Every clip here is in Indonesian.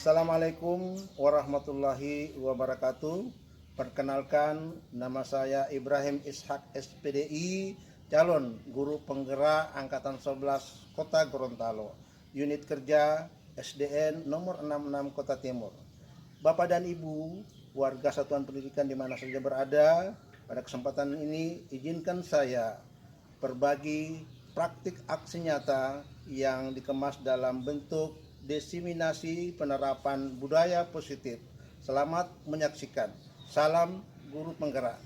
Assalamualaikum warahmatullahi wabarakatuh. Perkenalkan, nama saya Ibrahim Ishak SPDI, calon guru penggerak Angkatan 11 Kota Gorontalo, unit kerja SDN nomor 66 Kota Timur. Bapak dan Ibu, warga satuan pendidikan di mana saja berada, pada kesempatan ini izinkan saya berbagi praktik aksi nyata yang dikemas dalam bentuk diseminasi penerapan budaya positif. Selamat menyaksikan. Salam guru penggerak.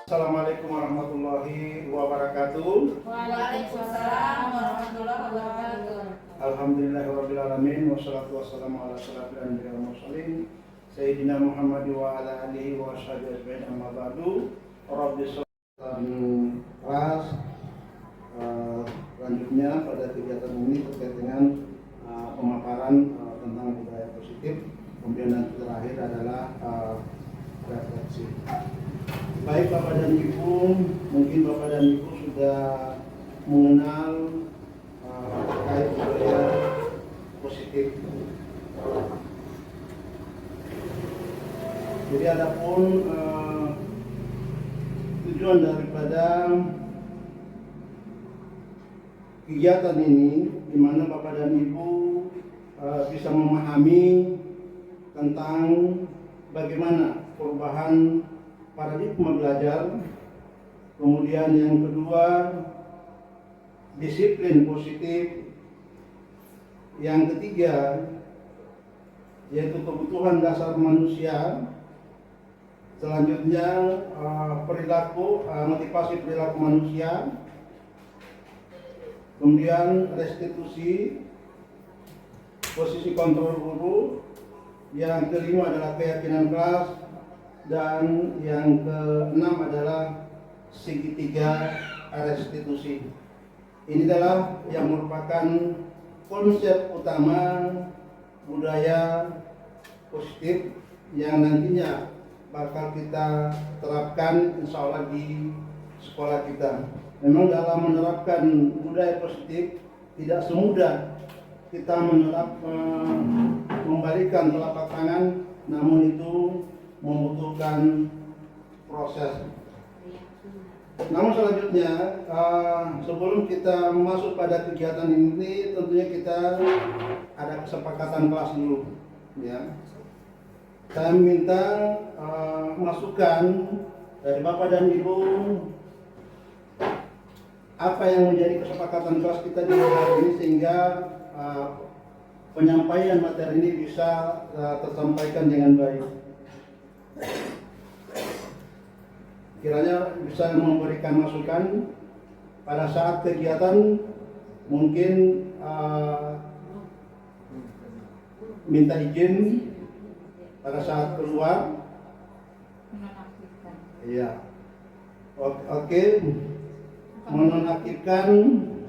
Assalamualaikum warahmatullahi wabarakatuh. Waalaikumsalam warahmatullahi wabarakatuh. Alhamdulillahirabbil alamin wassalatu wassalamu ala asyrofil anbiya'i wal mursalin sayyidina Muhammad wa ala alihi wa sahbihi ajma'in, amma ba'du. Rabbi shalli kelas selanjutnya pada kegiatan ini terkait dengan pemaparan tentang budaya positif. Kemudian yang terakhir adalah refleksi. Baik Bapak dan Ibu, mungkin Bapak dan Ibu sudah mengenal terkait budaya positif. Jadi adapun tujuan daripada kegiatan ini, di mana Bapak dan Ibu bisa memahami tentang bagaimana perubahan paradigma belajar, kemudian yang kedua disiplin positif, yang ketiga yaitu kebutuhan dasar manusia, selanjutnya perilaku, motivasi perilaku manusia, kemudian restitusi, posisi kontrol guru, yang kelima adalah keyakinan kelas, dan yang keenam adalah segitiga restitusi. Ini adalah yang merupakan konsep utama budaya positif yang nantinya bakal kita terapkan insya Allah di sekolah kita. Memang dalam menerapkan budaya positif tidak semudah kita membalikan telapak tangan, namun itu membutuhkan proses. Namun selanjutnya, sebelum kita masuk pada kegiatan ini, tentunya kita ada kesepakatan kelas dulu, ya. Saya minta masukan dari Bapak dan Ibu, apa yang menjadi kesepakatan kelas kita di hari ini sehingga penyampaian materi ini bisa tersampaikan dengan baik. Kiranya bisa memberikan masukan pada saat kegiatan, mungkin minta izin pada saat keluar. Iya. Oke. Menonaktifkan.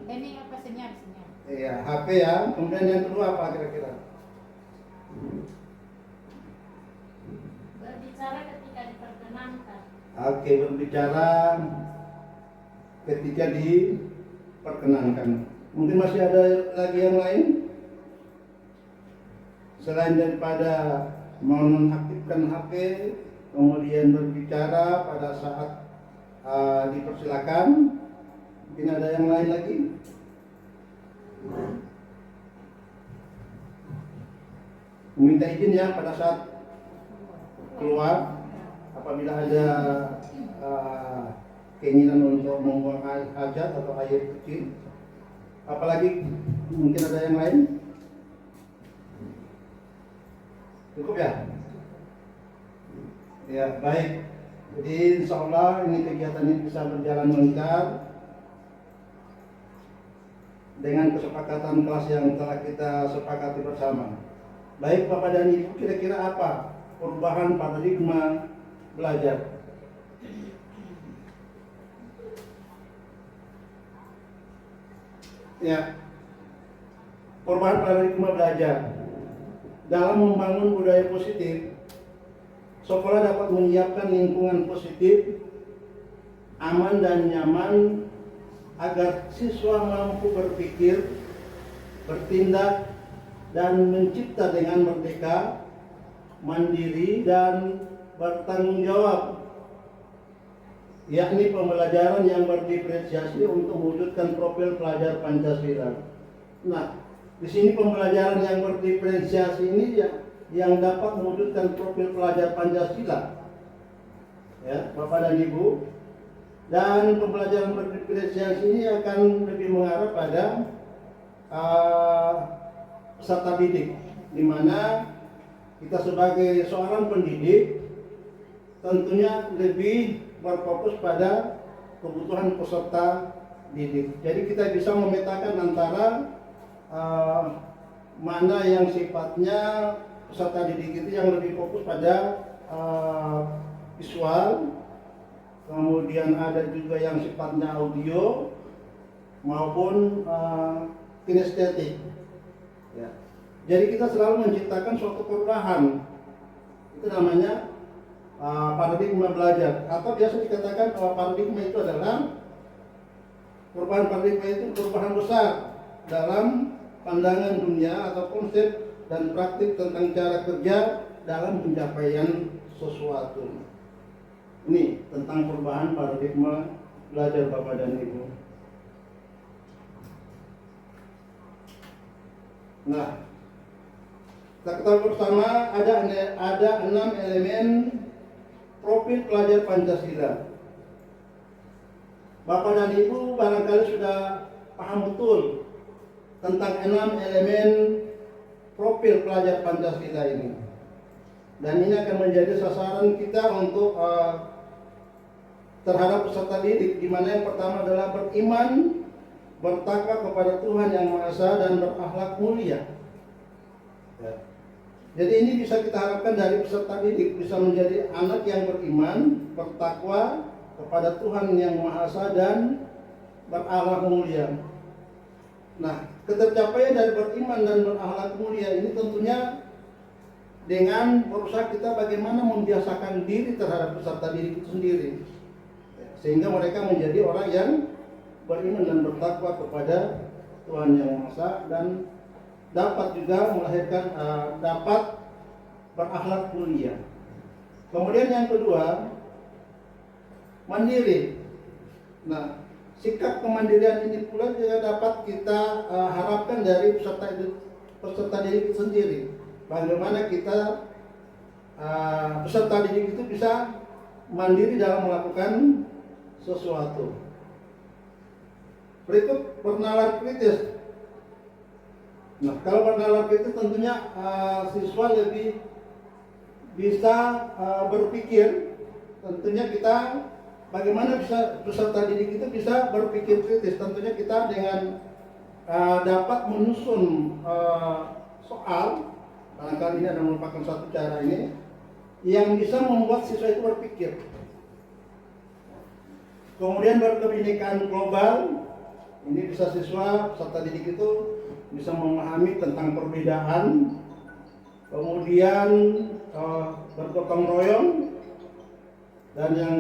Ini apa senyap? Iya, HP ya. Kemudian yang kedua apa kira-kira? Berbicara ketika diperkenankan. Oke, berbicara ketika diperkenankan. Mungkin masih ada lagi yang lain? Selain daripada menonaktifkan HP, kemudian berbicara pada saat dipersilakan, mungkin ada yang lain lagi? Meminta izin ya pada saat keluar, apabila ada keinginan untuk membuang hajat atau air kecil. Apalagi mungkin ada yang lain? Cukup ya? Ya, baik. Jadi insya Allah ini kegiatan ini bisa berjalan lancar dengan kesepakatan kelas yang telah kita sepakati bersama. Baik Bapak dan Ibu, kira-kira apa perubahan paradigma belajar? Ya, perubahan paradigma belajar dalam membangun budaya positif. Sekolah dapat menyiapkan lingkungan positif, aman dan nyaman agar siswa mampu berpikir, bertindak, dan mencipta dengan merdeka, mandiri, dan bertanggung jawab, yakni pembelajaran yang berdiferensiasi untuk mewujudkan profil pelajar Pancasila. Nah, di sini pembelajaran yang berdiferensiasi ini yang dapat mewujudkan profil pelajar Pancasila, ya, Bapak dan Ibu. Dan pembelajaran berdiferensiasi ini akan lebih mengarah pada peserta didik, di mana kita sebagai seorang pendidik tentunya lebih berfokus pada kebutuhan peserta didik. Jadi kita bisa memetakan antara mana yang sifatnya peserta didik itu yang lebih fokus pada visual, kemudian ada juga yang sifatnya audio maupun kinestetik. Ya. Jadi kita selalu menciptakan suatu perubahan, itu namanya paradigma belajar, atau biasa dikatakan paradigma itu adalah perubahan paradigma itu perubahan besar dalam pandangan dunia atau konsep dan praktik tentang cara kerja dalam pencapaian sesuatu. Ini tentang perubahan paradigma belajar Bapak dan Ibu. Nah, kita ketahui bersama ada 6 elemen profil pelajar Pancasila. Bapak dan Ibu barangkali sudah paham betul tentang 6 elemen profil pelajar Pancasila ini. Dan ini akan menjadi sasaran kita untuk terhadap peserta didik, di mana yang pertama adalah beriman, bertakwa kepada Tuhan Yang Maha Esa, dan berakhlak mulia. Ya. Jadi ini bisa kita harapkan dari peserta didik bisa menjadi anak yang beriman, bertakwa kepada Tuhan Yang Maha Esa, dan berakhlak mulia. Nah, ketercapaian dari beriman dan berakhlak mulia ini tentunya dengan berusaha kita bagaimana membiasakan diri terhadap peserta didik itu sendiri, sehingga mereka menjadi orang yang beriman dan bertakwa kepada Tuhan Yang Maha Esa, dan dapat juga melahirkan dapat berakhlak mulia. Kemudian yang kedua, mandiri. Nah, sikap kemandirian ini pula juga dapat kita harapkan dari peserta didik itu sendiri. Bagaimana kita peserta didik itu bisa mandiri dalam melakukan sesuatu. Berikut bernalar kritis. Nah, kalau bernalar kritis tentunya siswa lebih bisa berpikir. Tentunya kita bagaimana bisa peserta didik itu bisa berpikir kritis. Tentunya kita dengan dapat menyusun soal, barangkali ini adalah merupakan satu cara ini yang bisa membuat siswa itu berpikir. Kemudian berkebinekaan global, ini bisa siswa peserta didik itu bisa memahami tentang perbedaan. Kemudian bergotong royong, dan yang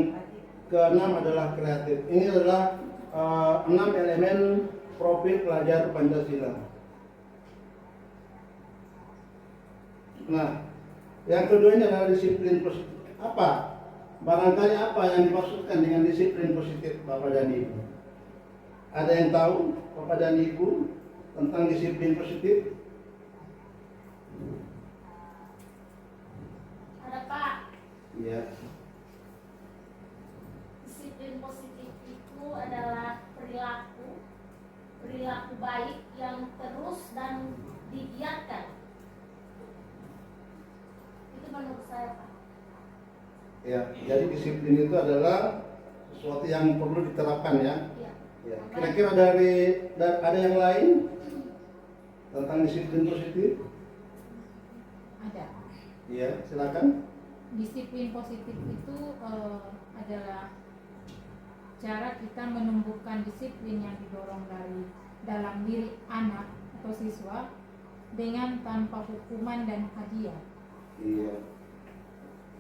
keenam adalah kreatif. Ini adalah 6 elemen profil pelajar Pancasila. Nah, yang kedua ini adalah disiplin positif. Apa? Barangkali apa yang dimaksudkan dengan disiplin positif, Bapak dan Ibu? Ada yang tahu, Bapak dan Ibu, tentang disiplin positif? Ada Pak. Iya. Disiplin positif itu adalah perilaku baik yang terus dan digiatkan. Itu menurut saya, Pak. Ya, jadi disiplin itu adalah sesuatu yang perlu diterapkan ya. Iya. Ya. Kira-kira ada yang lain tentang disiplin positif? Ada. Iya, silakan. Disiplin positif itu adalah cara kita menumbuhkan disiplin yang didorong dari dalam diri anak atau siswa dengan tanpa hukuman dan hadiah. Iya.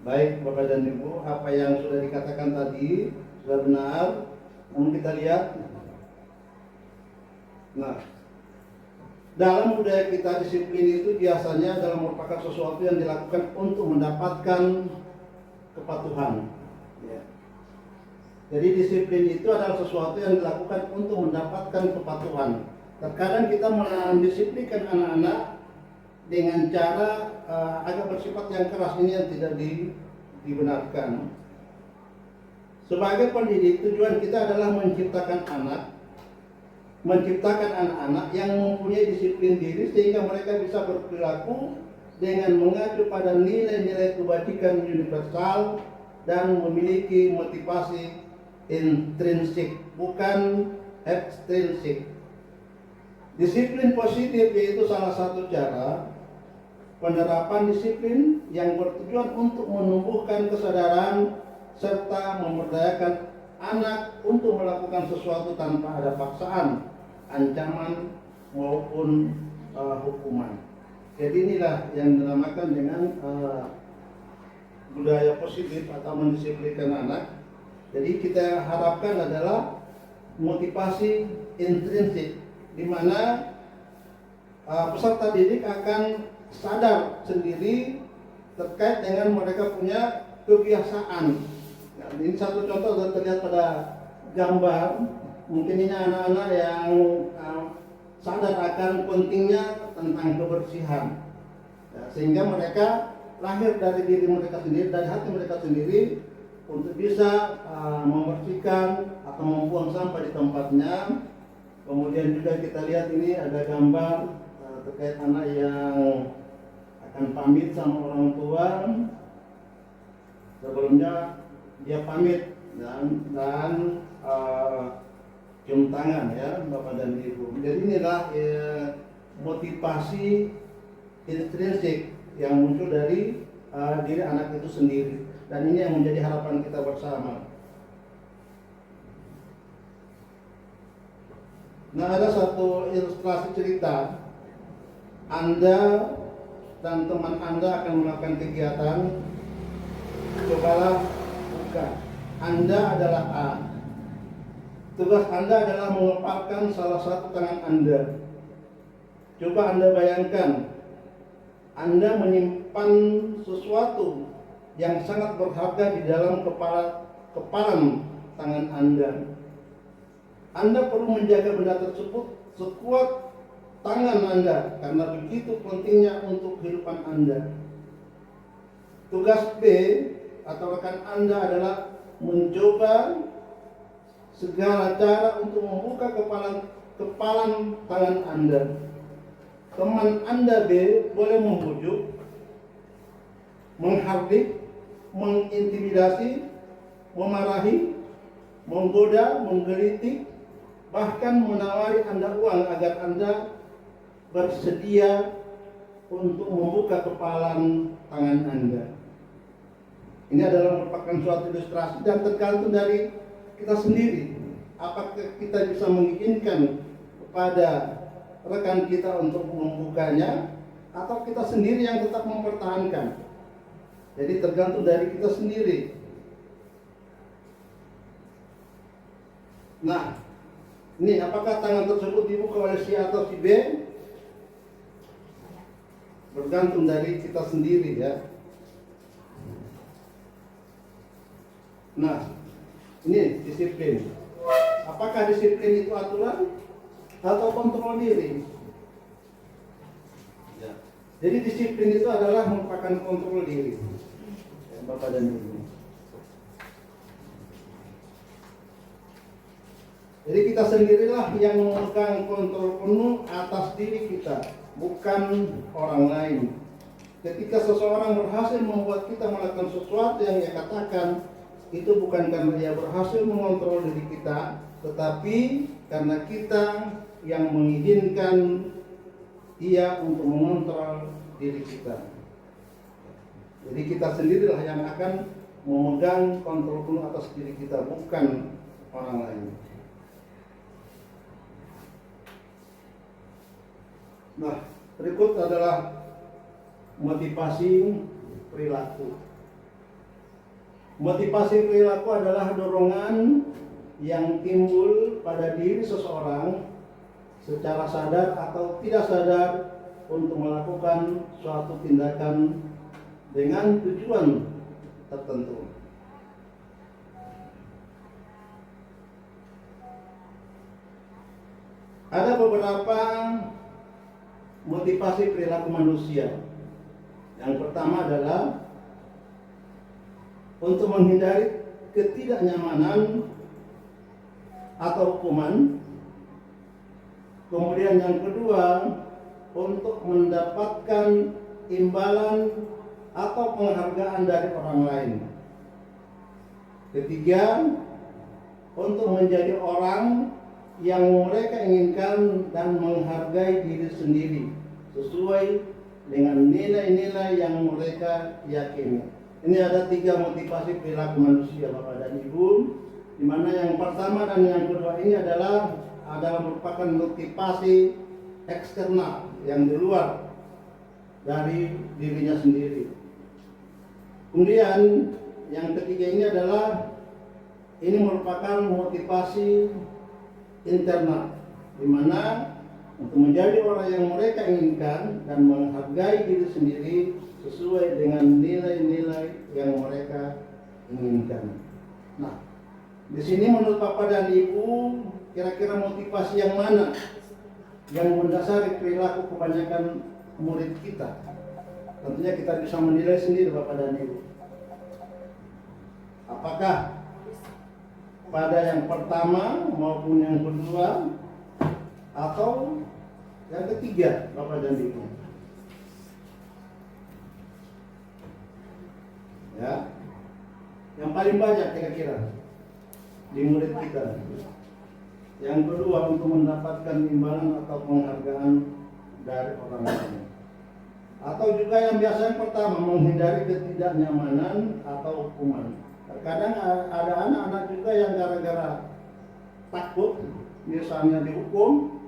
Baik Bapak dan Ibu, apa yang sudah dikatakan tadi sudah benar. Namun kita lihat Nah, dalam budaya kita disiplin itu biasanya adalah merupakan sesuatu yang dilakukan untuk mendapatkan kepatuhan. Ya. Jadi disiplin itu adalah sesuatu yang dilakukan untuk mendapatkan kepatuhan. Terkadang kita mendisiplinkan anak-anak dengan cara agak bersifat yang keras, ini yang tidak dibenarkan. Sebagai pendidik, tujuan kita adalah menciptakan anak-anak yang mempunyai disiplin diri sehingga mereka bisa berperilaku dengan mengacu pada nilai-nilai kebajikan universal dan memiliki motivasi intrinsik, bukan ekstrinsik. Disiplin positif yaitu salah satu cara penerapan disiplin yang bertujuan untuk menumbuhkan kesadaran serta memberdayakan anak untuk melakukan sesuatu tanpa ada paksaan, ancaman maupun hukuman. Jadi inilah yang dinamakan dengan budaya positif atau mendisiplinkan anak. Jadi kita harapkan adalah motivasi intrinsik, di mana peserta didik akan sadar sendiri terkait dengan mereka punya kebiasaan. Nah, ini satu contoh sudah terlihat pada gambar. Mungkin ini anak-anak yang sadar akan pentingnya tentang kebersihan, ya, sehingga mereka lahir dari diri mereka sendiri, dari hati mereka sendiri untuk bisa membersihkan atau membuang sampah di tempatnya. Kemudian juga kita lihat ini ada gambar terkait anak yang akan pamit sama orang tua. Sebelumnya dia pamit dan cium tangan, ya, Bapak dan Ibu. Jadi inilah motivasi intrinsik yang muncul dari diri anak itu sendiri, dan ini yang menjadi harapan kita bersama. Nah, ada satu ilustrasi cerita. Anda dan teman Anda akan melakukan kegiatan. Cobalah buka. Anda adalah A. Tugas Anda adalah mengepalkan salah satu tangan Anda. Coba Anda bayangkan, Anda menyimpan sesuatu yang sangat berharga di dalam kepalan tangan Anda. Anda perlu menjaga benda tersebut sekuat tangan Anda karena begitu pentingnya untuk kehidupan Anda. Tugas B atau rekan Anda adalah mencoba segala cara untuk membuka kepalan tangan Anda. Teman Anda B boleh membujuk, menghardik, mengintimidasi, memarahi, menggoda, menggelitik, bahkan menawari Anda uang agar Anda bersedia untuk membuka kepalan tangan Anda. Ini adalah merupakan suatu ilustrasi dan tergantung dari kita sendiri. Apakah kita bisa mengizinkan kepada rekan kita untuk membukanya, atau kita sendiri yang tetap mempertahankan. Jadi tergantung dari kita sendiri. Nah, ini apakah tangan tersebut dibuka oleh si A atau si B? Bergantung dari kita sendiri, ya. Nah, ini disiplin. Apakah disiplin itu aturan atau kontrol diri? Ya. Jadi disiplin itu adalah merupakan kontrol diri, ya, Bapak dan Ibu. Jadi kita sendirilah yang memegang kontrol penuh atas diri kita, bukan orang lain. Ketika seseorang berhasil membuat kita melakukan sesuatu yang dia katakan, itu bukan karena dia berhasil mengontrol diri kita, tetapi karena kita yang mengizinkan dia untuk mengontrol diri kita. Jadi kita sendirilah yang akan memegang kontrol penuh atas diri kita, bukan orang lain. Nah, berikut adalah motivasi perilaku. Motivasi perilaku adalah dorongan yang timbul pada diri seseorang secara sadar atau tidak sadar untuk melakukan suatu tindakan dengan tujuan tertentu. Ada beberapa motivasi perilaku manusia. Yang pertama adalah untuk menghindari ketidaknyamanan atau hukuman. Kemudian yang kedua, untuk mendapatkan imbalan atau penghargaan dari orang lain. Ketiga, untuk menjadi orang yang mereka inginkan dan menghargai diri sendiri sesuai dengan nilai-nilai yang mereka yakini. Ini ada 3 motivasi perilaku manusia, Bapak dan Ibu, di mana yang pertama dan yang kedua ini adalah merupakan motivasi eksternal yang di luar dari dirinya sendiri. Kemudian yang ketiga ini adalah merupakan motivasi internal, di mana untuk menjadi orang yang mereka inginkan dan menghargai diri sendiri sesuai dengan nilai-nilai yang mereka inginkan. Nah, di sini menurut Bapak dan Ibu, kira-kira motivasi yang mana yang mendasari perilaku kebanyakan murid kita? Tentunya kita bisa menilai sendiri, Bapak dan Ibu. Apakah pada yang pertama maupun yang kedua atau yang ketiga, Bapak dan Ibu? Ya, yang paling banyak kira-kira di murid kita. Yang kedua, untuk mendapatkan imbalan atau penghargaan dari orang lain. Atau juga yang biasa yang pertama, menghindari ketidaknyamanan atau hukuman. Terkadang ada anak-anak juga yang gara-gara takut misalnya dihukum,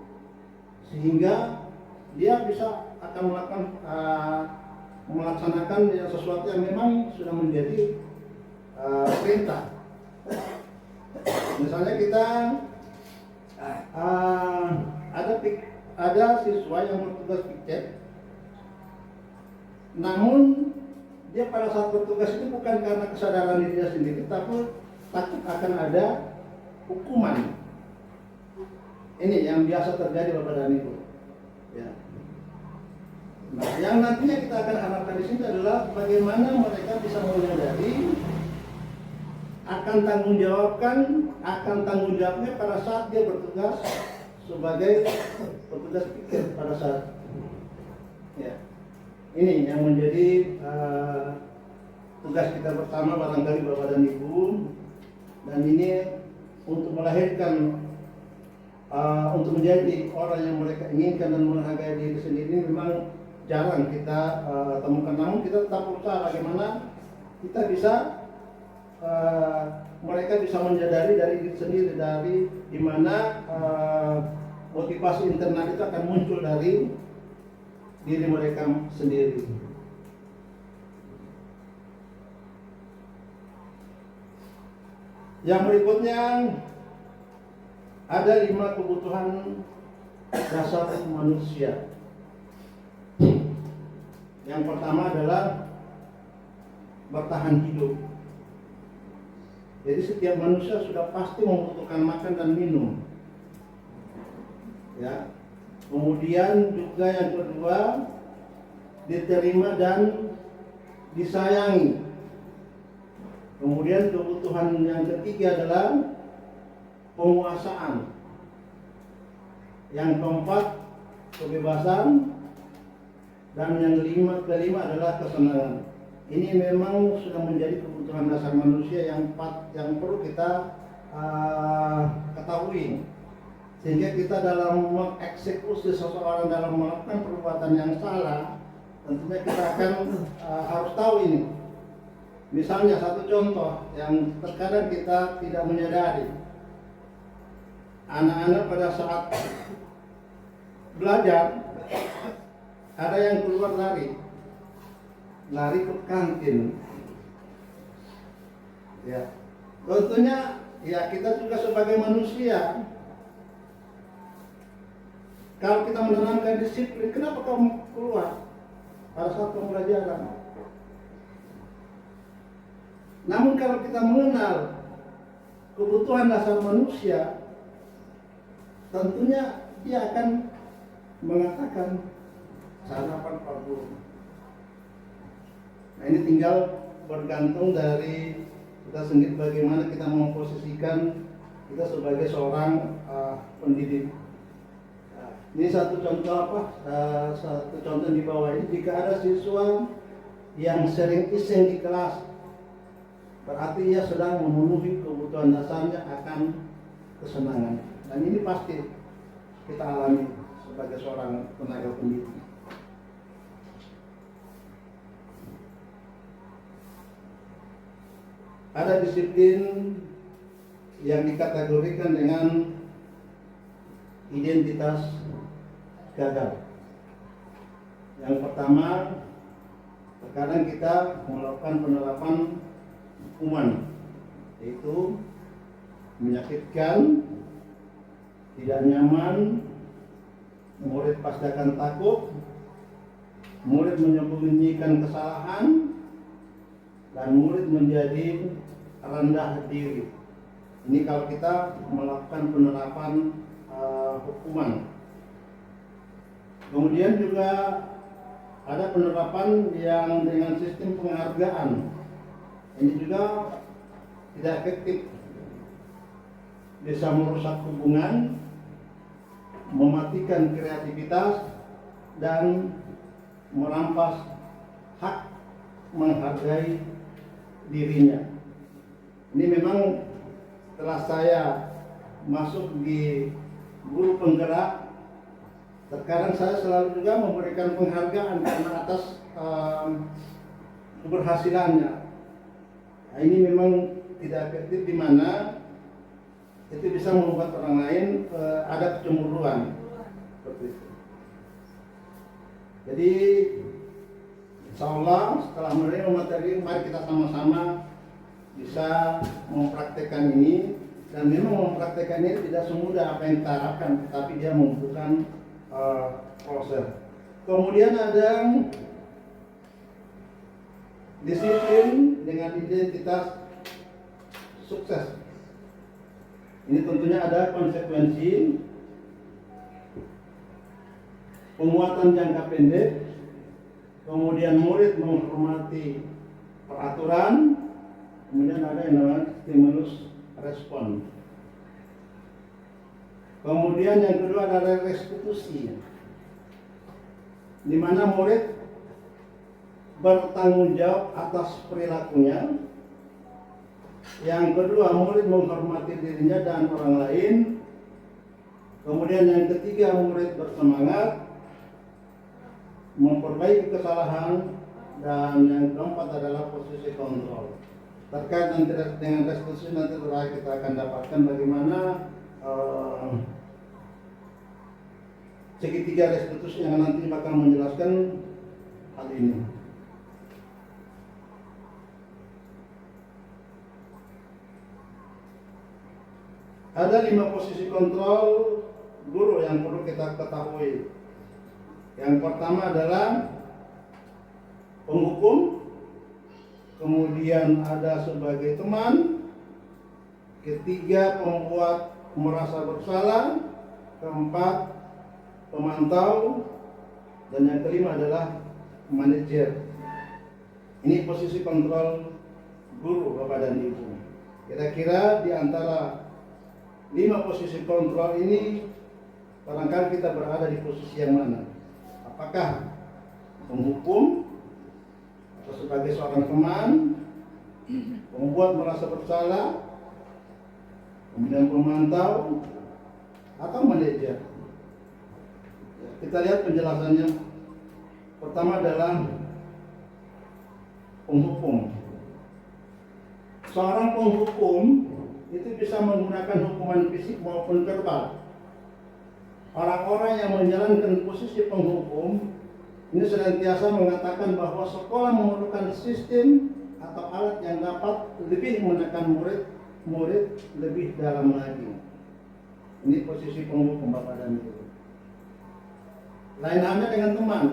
sehingga dia bisa akan melaksanakan sesuatu yang memang sudah menjadi perintah. Misalnya kita ada siswa yang bertugas piket, namun dia pada saat bertugas itu bukan karena kesadaran dirinya sendiri, tapi takut akan ada hukuman. Ini yang biasa terjadi, Bapak dan Ibu. Ya. Nah, yang nantinya kita akan harapkan di sini adalah bagaimana mereka bisa menyadari akan tanggung jawabnya pada saat dia bertugas sebagai petugas pikir pada saat. Ya. Ini yang menjadi tugas kita bersama barangkali Bapak dan Ibu, dan ini untuk melahirkan untuk menjadi orang yang mereka inginkan dan menghargai diri sendiri memang jarang kita temukan. Namun kita tetap berusaha bagaimana kita bisa mereka bisa menyadari dari diri sendiri, dari di mana motivasi internal itu akan muncul dari diri mereka sendiri. Yang berikutnya ada 5 kebutuhan dasar manusia. Yang pertama adalah bertahan hidup. Jadi setiap manusia sudah pasti membutuhkan makan dan minum. Ya. Kemudian juga yang kedua, diterima dan disayangi. Kemudian kebutuhan yang ketiga adalah penguasaan. Yang keempat, kebebasan. Dan yang kelima adalah kesenangan. Ini memang sudah menjadi kebutuhan dasar manusia yang perlu kita ketahui. Sehingga kita dalam mengeksekusi seseorang dalam melakukan perbuatan yang salah, tentunya kita akan harus tahu ini. Misalnya satu contoh yang terkadang kita tidak menyadari, anak-anak pada saat belajar ada yang keluar lari ke kantin. Ya, tentunya ya kita juga sebagai manusia Kalau kita menanamkan disiplin, kenapa kamu keluar pada saat pembelajaran? Namun kalau kita mengenal kebutuhan dasar manusia, tentunya dia akan mengatakan sarapan Pak Guru. Nah, ini tinggal bergantung dari kita sendiri bagaimana kita memposisikan kita sebagai seorang pendidik. Nah, ini satu contoh satu contoh di bawah ini, jika ada siswa yang sering iseng di kelas, berarti ia sedang memenuhi kebutuhan dasarnya akan kesenangan. Dan ini pasti kita alami sebagai seorang tenaga pendidik. Ada disiplin yang dikategorikan dengan identitas gagal. Yang pertama, terkadang kita melakukan penerapan hukuman, yaitu menyakitkan, tidak nyaman, murid pasti akan takut, murid menyembunyikan kesalahan, dan murid menjadi rendah diri. Ini kalau kita melakukan penerapan hukuman. Kemudian juga ada penerapan yang dengan sistem penghargaan. Ini juga tidak efektif, bisa merusak hubungan, mematikan kreativitas, dan merampas hak menghargai dirinya. Ini memang setelah saya masuk di guru penggerak, terkadang saya selalu juga memberikan penghargaan karena atas keberhasilannya. Nah, ini memang tidak efektif, di mana itu bisa membuat orang lain ada kecemburuan seperti itu. Jadi insya Allah setelah menerima materi, mari kita sama-sama bisa mempraktekkan ini. Dan memang mempraktekkan ini tidak semudah apa yang kita harapkan, tetapi dia membutuhkan proses. Kemudian ada disiplin dengan identitas sukses. Ini tentunya ada konsekuensi, penguatan jangka pendek, kemudian murid menghormati peraturan, kemudian ada yang namanya stimulus respon. Kemudian yang kedua adalah restitusi, di mana murid bertanggung jawab atas perilakunya. Yang kedua, murid menghormati dirinya dan orang lain. Kemudian yang ketiga, murid bersemangat memperbaiki kesalahan. Dan yang keempat adalah posisi kontrol. Terkait nanti dengan restitusi, nanti terakhir kita akan dapatkan bagaimana segitiga restitusi yang nanti bakal menjelaskan hal ini. Ada 5 posisi kontrol guru yang perlu kita ketahui. Yang pertama adalah penghukum, kemudian ada sebagai teman, ketiga pembuat merasa bersalah, keempat pemantau, dan yang kelima adalah manajer. Ini posisi kontrol guru, Bapak dan Ibu. Kira-kira di antara 5 posisi kontrol ini, barangkali kita berada di posisi yang mana? Apakah penghukum, atau sebagai seorang teman, membuat merasa bersalah, kemudian pemantau, atau manajer? Kita lihat penjelasannya. Pertama adalah penghukum. Seorang penghukum itu bisa menggunakan hukuman fisik maupun verbal. Orang-orang yang menjalankan posisi penghukum ini senantiasa mengatakan bahwa sekolah memerlukan sistem atau alat yang dapat lebih menekan murid lebih dalam lagi. Ini posisi penghukum, Bapak dan Ibu. Lain halnya dengan teman.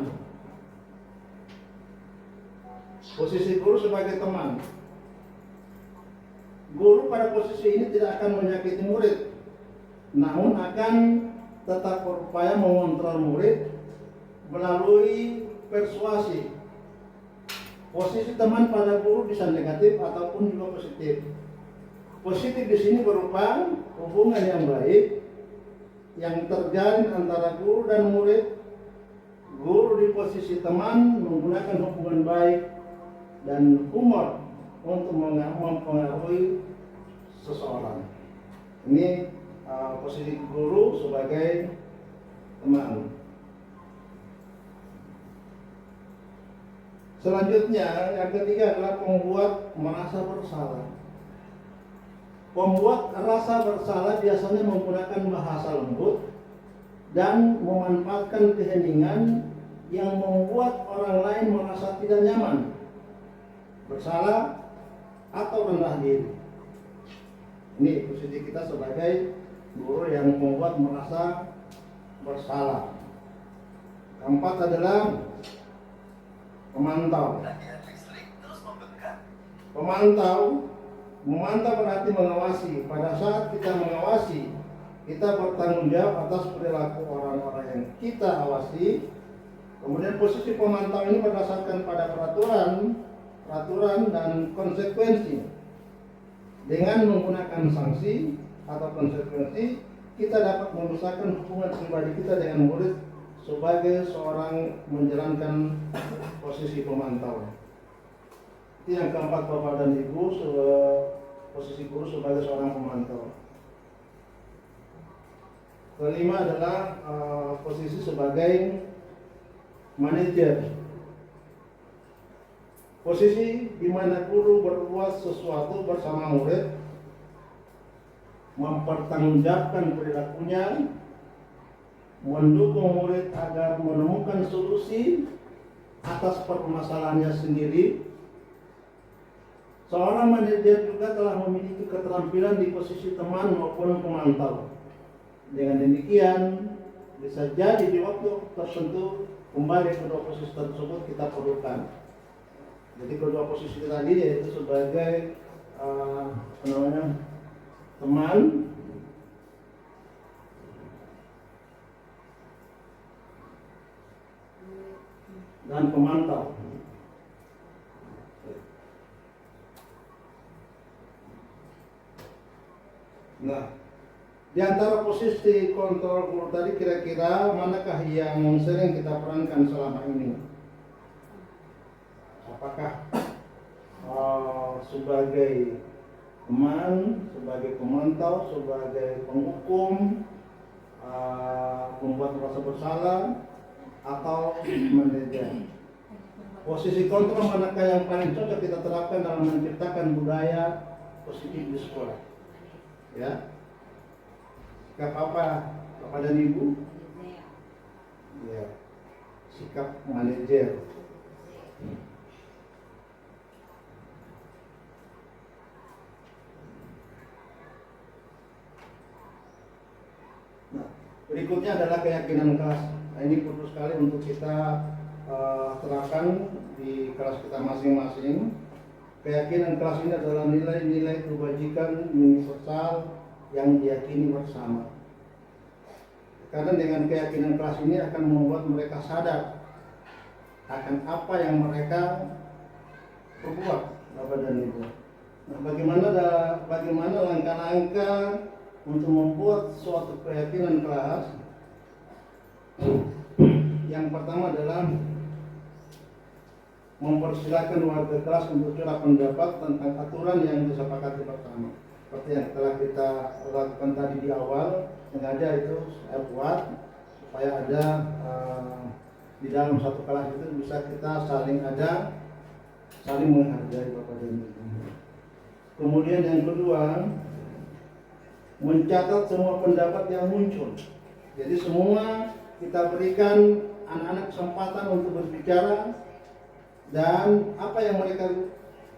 Posisi guru sebagai teman. Guru pada posisi ini tidak akan menyakiti murid, namun akan tetap berupaya mengontrol murid melalui persuasi. Posisi teman pada guru bisa negatif ataupun juga positif. Positif di sini berupa hubungan yang baik yang terjalin antara guru dan murid. Guru di posisi teman menggunakan hubungan baik dan humor untuk mempengaruhi seseorang. Ini posisi guru sebagai teman. Selanjutnya, yang ketiga adalah pembuat merasa bersalah. Pembuat rasa bersalah biasanya menggunakan bahasa lembut dan memanfaatkan keheningan yang membuat orang lain merasa tidak nyaman, bersalah, atau rendah diri. Ini posisi kita sebagai guru yang membuat merasa bersalah. Keempat adalah pemantau. Memantau berarti mengawasi. Pada saat kita mengawasi, kita bertanggung jawab atas perilaku orang-orang yang kita awasi. Kemudian posisi pemantau ini berdasarkan pada peraturan dan konsekuensi. Dengan menggunakan sanksi atau konsekuensi, kita dapat membesarkan hubungan pribadi kita dengan murid sebagai seorang menjalankan posisi pemantau. Itu yang keempat, Bapak dan Ibu, posisi guru sebagai seorang pemantau. Kelima adalah posisi sebagai manajer. Posisi di mana guru berbuat sesuatu bersama murid, mempertanggungjawabkan perilakunya, mendukung murid agar menemukan solusi atas permasalahannya sendiri. Seorang manajer juga telah memiliki keterampilan di posisi teman maupun pemantau. Dengan demikian, bisa jadi di waktu tertentu kembali kedua posisi tersebut kita perlukan. Jadi kedua posisi tadi yaitu sebagai teman dan pemantau. Nah, di antara posisi kontrol guru tadi kira-kira manakah yang sering kita perankan selama ini? Apakah sebagai teman, sebagai pemantau, sebagai penghukum, membuat merasa bersalah, atau manajer? Posisi kontrol manakah yang paling cocok kita terapkan dalam menciptakan budaya positif di sekolah? Ya, sikap apa, Bapak dan Ibu? Ya, sikap manajer. Nah, berikutnya adalah keyakinan kelas. Nah, ini perlu sekali untuk kita terapkan di kelas kita masing-masing. Keyakinan kelas ini adalah nilai-nilai kebajikan universal yang diyakini bersama. Karena dengan keyakinan kelas ini akan membuat mereka sadar akan apa yang mereka perbuat, Bapak dan Ibu. Nah, bagaimana langkah-langkah untuk membuat suatu keyakinan kelas? Yang pertama adalah mempersilahkan warga kelas untuk curhat pendapat tentang aturan yang disepakati bersama. Seperti yang telah kita lakukan tadi di awal, sengaja itu saya buat supaya ada di dalam satu kelas itu bisa kita saling menghargai Bapak dan Ibu. Kemudian yang kedua, mencatat semua pendapat yang muncul. Jadi semua kita berikan anak-anak kesempatan untuk berbicara, dan apa yang mereka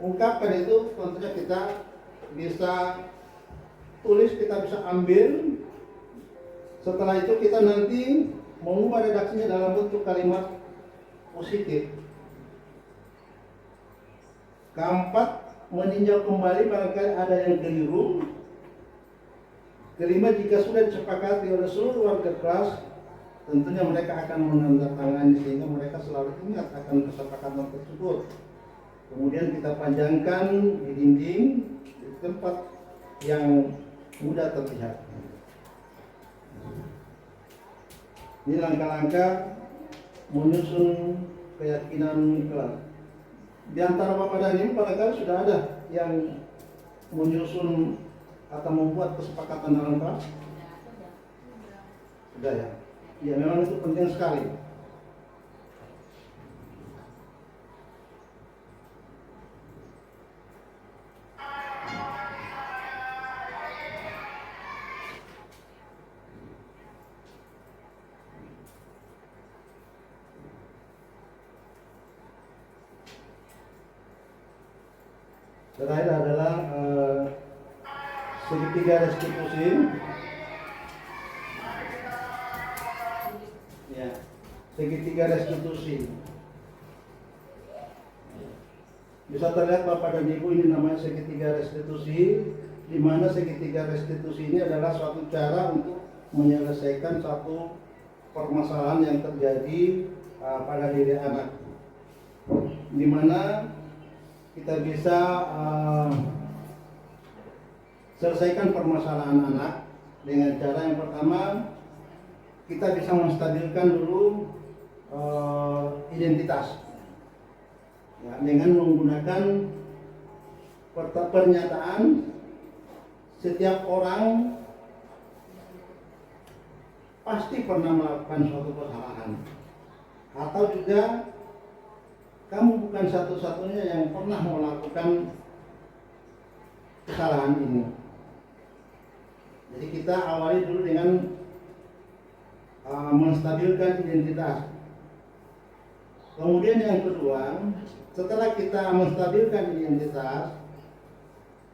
ungkapkan itu tentunya kita bisa tulis, kita bisa ambil. Setelah itu kita nanti mengubah redaksinya dalam bentuk kalimat positif. Keempat, meninjau kembali barangkali ada yang keliru. Kelima, jika sudah disepakati oleh seluruh warga kelas, tentunya mereka akan menandatangani sehingga mereka selalu ingat akan kesepakatan tersebut. Kemudian kita panjangkan di dinding di tempat yang mudah terlihat. Ini langkah-langkah menyusun keyakinan kelas. Di antara Bapak dan Ibu barangkali sudah ada yang menyusun atau membuat kesepakatan dalam kelas? Sudah ya? Ya, memang itu penting sekali. Terakhir adalah segitiga restitusi. Ya, segitiga restitusi. Bisa terlihat Bapak dan Ibu, ini namanya segitiga restitusi, di mana segitiga restitusi ini adalah suatu cara untuk menyelesaikan satu permasalahan yang terjadi pada diri anak, di mana kita bisa selesaikan permasalahan anak dengan cara yang pertama, kita bisa menstabilkan dulu identitas ya, dengan menggunakan pernyataan setiap orang pasti pernah melakukan suatu kesalahan, atau juga kamu bukan satu-satunya yang pernah melakukan kesalahan ini. Jadi kita awali dulu dengan menstabilkan identitas. Kemudian yang kedua, setelah kita menstabilkan identitas,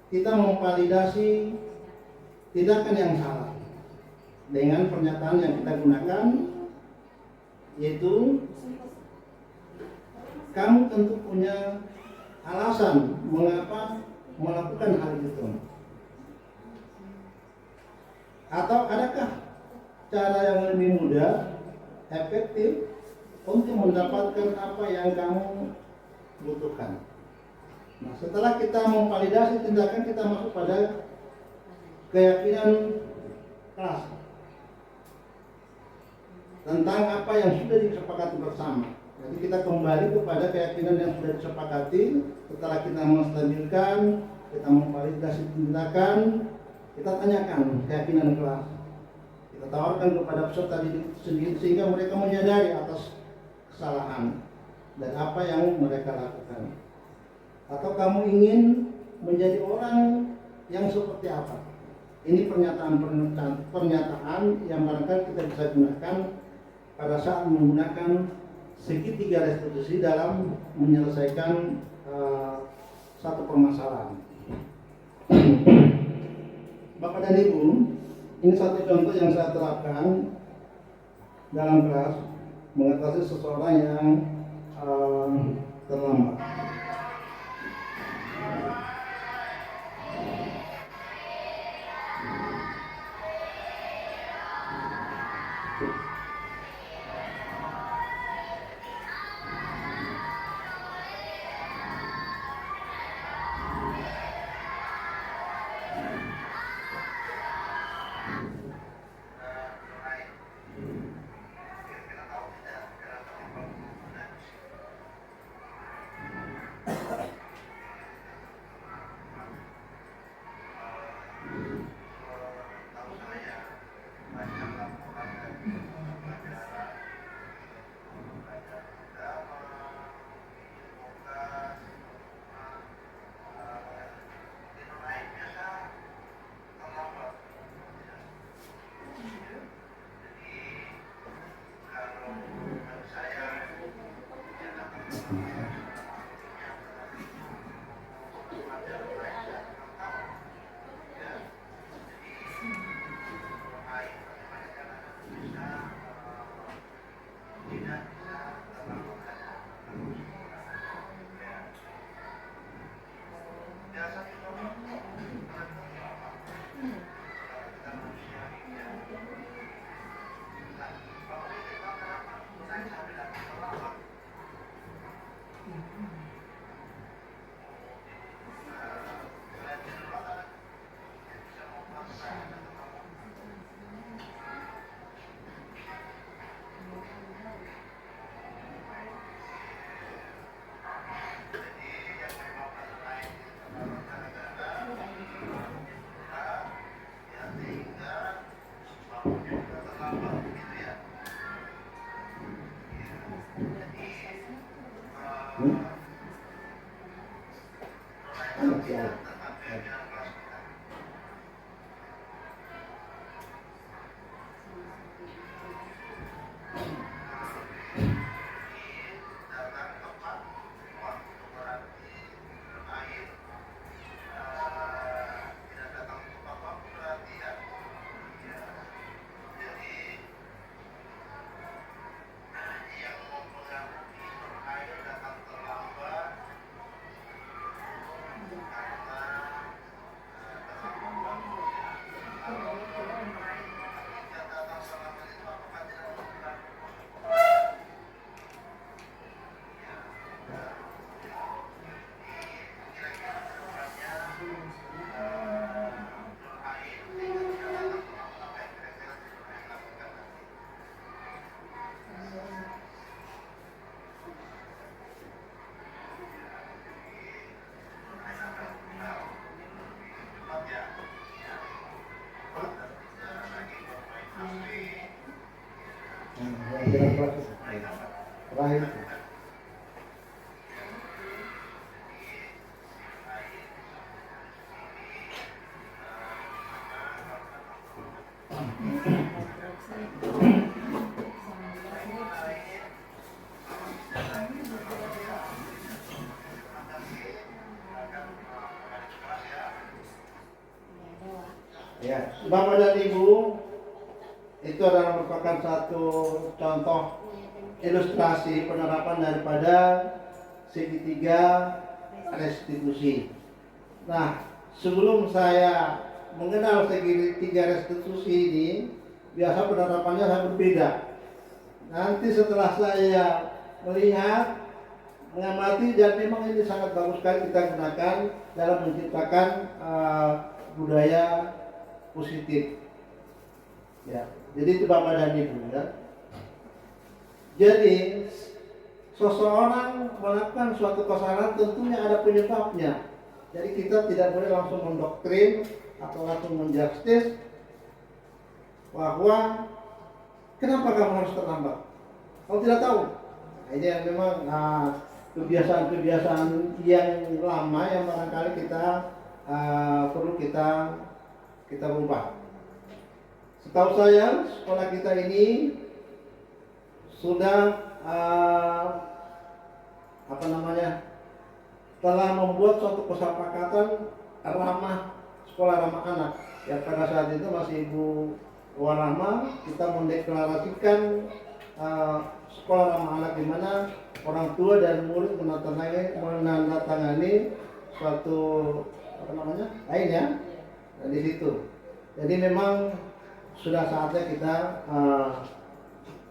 kita memvalidasi tindakan yang salah dengan pernyataan yang kita gunakan, yaitu kamu tentu punya alasan mengapa melakukan hal itu. Atau adakah cara yang lebih mudah, efektif untuk mendapatkan apa yang kamu butuhkan. Nah, setelah kita memvalidasi tindakan, kita masuk pada keyakinan kelas tentang apa yang sudah disepakati bersama. Jadi kita kembali kepada keyakinan yang sudah disepakati. Setelah kita menstabilkan, kita memvalidasi tindakan, kita tanyakan keyakinan kelas. Kita tawarkan kepada peserta didik sendiri sehingga mereka menyadari atas kesalahan dan apa yang mereka lakukan. Atau kamu ingin menjadi orang yang seperti apa? Ini pernyataan yang barangkali kita bisa gunakan pada saat menggunakan segitiga restitusi dalam menyelesaikan satu permasalahan. Bapak dan Ibu, ini satu contoh yang saya terapkan dalam kelas mengatasi seseorang yang terlambat. Ya. Terakhir. Ya, Bapak dan Ibu, itu adalah merupakan satu contoh ilustrasi penerapan daripada segitiga restitusi. Nah, sebelum saya mengenal segitiga restitusi ini, biasa penerapannya sangat berbeda. Nanti setelah saya melihat, mengamati, dan memang ini sangat bagus sekali kita gunakan dalam menciptakan budaya positif. Ya, jadi itu Bapak dan Ibu ya. Jadi seseorang melakukan suatu kesalahan tentunya ada penyebabnya. Jadi kita tidak boleh langsung mendoktrin atau langsung menjustis bahwa kenapa kamu harus terlambat. Kalau tidak tahu, nah, ini yang memang kebiasaan-kebiasaan yang lama yang barangkali kita perlu kita rubah. Setahu saya sekolah kita ini sudah telah membuat suatu kesepakatan sekolah ramah anak. Ya, pada saat itu masih Ibu Warahma, kita mendeklarasikan sekolah ramah anak di mana orang tua dan murid menandatangani suatu lain ya, di situ. Jadi memang sudah saatnya kita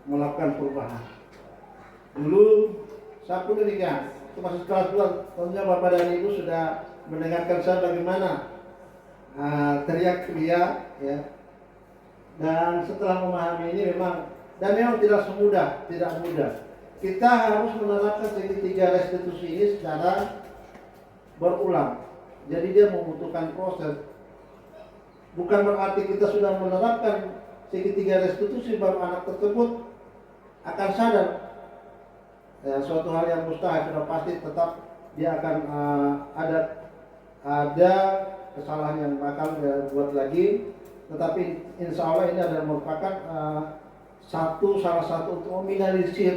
melakukan perubahan. Dulu saya pun demikian, itu masih kelas 2, tentunya Bapak dan Ibu sudah mendengarkan saya bagaimana teriak-teriak ya. Dan setelah memahami ini memang tidak mudah. Kita harus menerapkan segitiga restitusi ini secara berulang. Jadi dia membutuhkan proses. Bukan berarti kita sudah menerapkan segitiga restitusi baru anak tersebut akan sadar. Ya, suatu hal yang mustahil sudah pasti tetap dia akan ada kesalahan yang bakal dia buat lagi. Tetapi insya Allah ini adalah merupakan salah satu untuk meminimalisir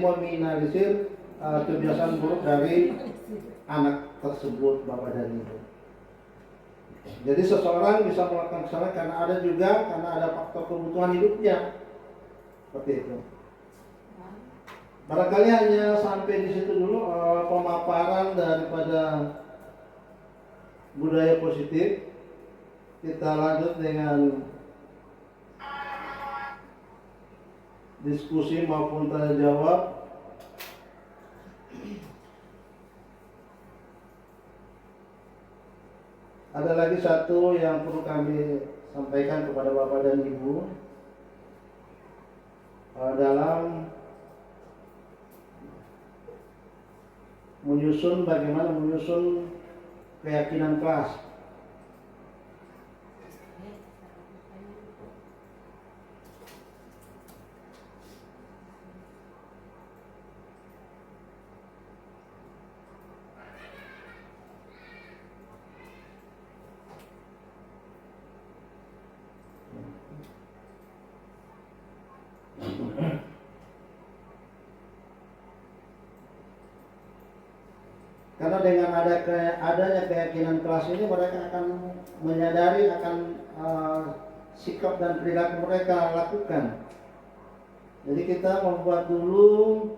kebiasaan buruk dari anak tersebut, Bapak dan Ibu. Jadi seseorang bisa melakukan kesalahan karena ada faktor kebutuhan hidupnya, seperti itu. Barangkali hanya sampai di situ dulu pemaparan daripada budaya positif. Kita lanjut dengan diskusi maupun tanya jawab. Ada lagi satu yang perlu kami sampaikan kepada Bapak dan Ibu dalam bagaimana menyusun keyakinan kelas. Karena dengan adanya keyakinan kelas ini mereka akan menyadari akan sikap dan perilaku mereka lakukan. Jadi kita membuat dulu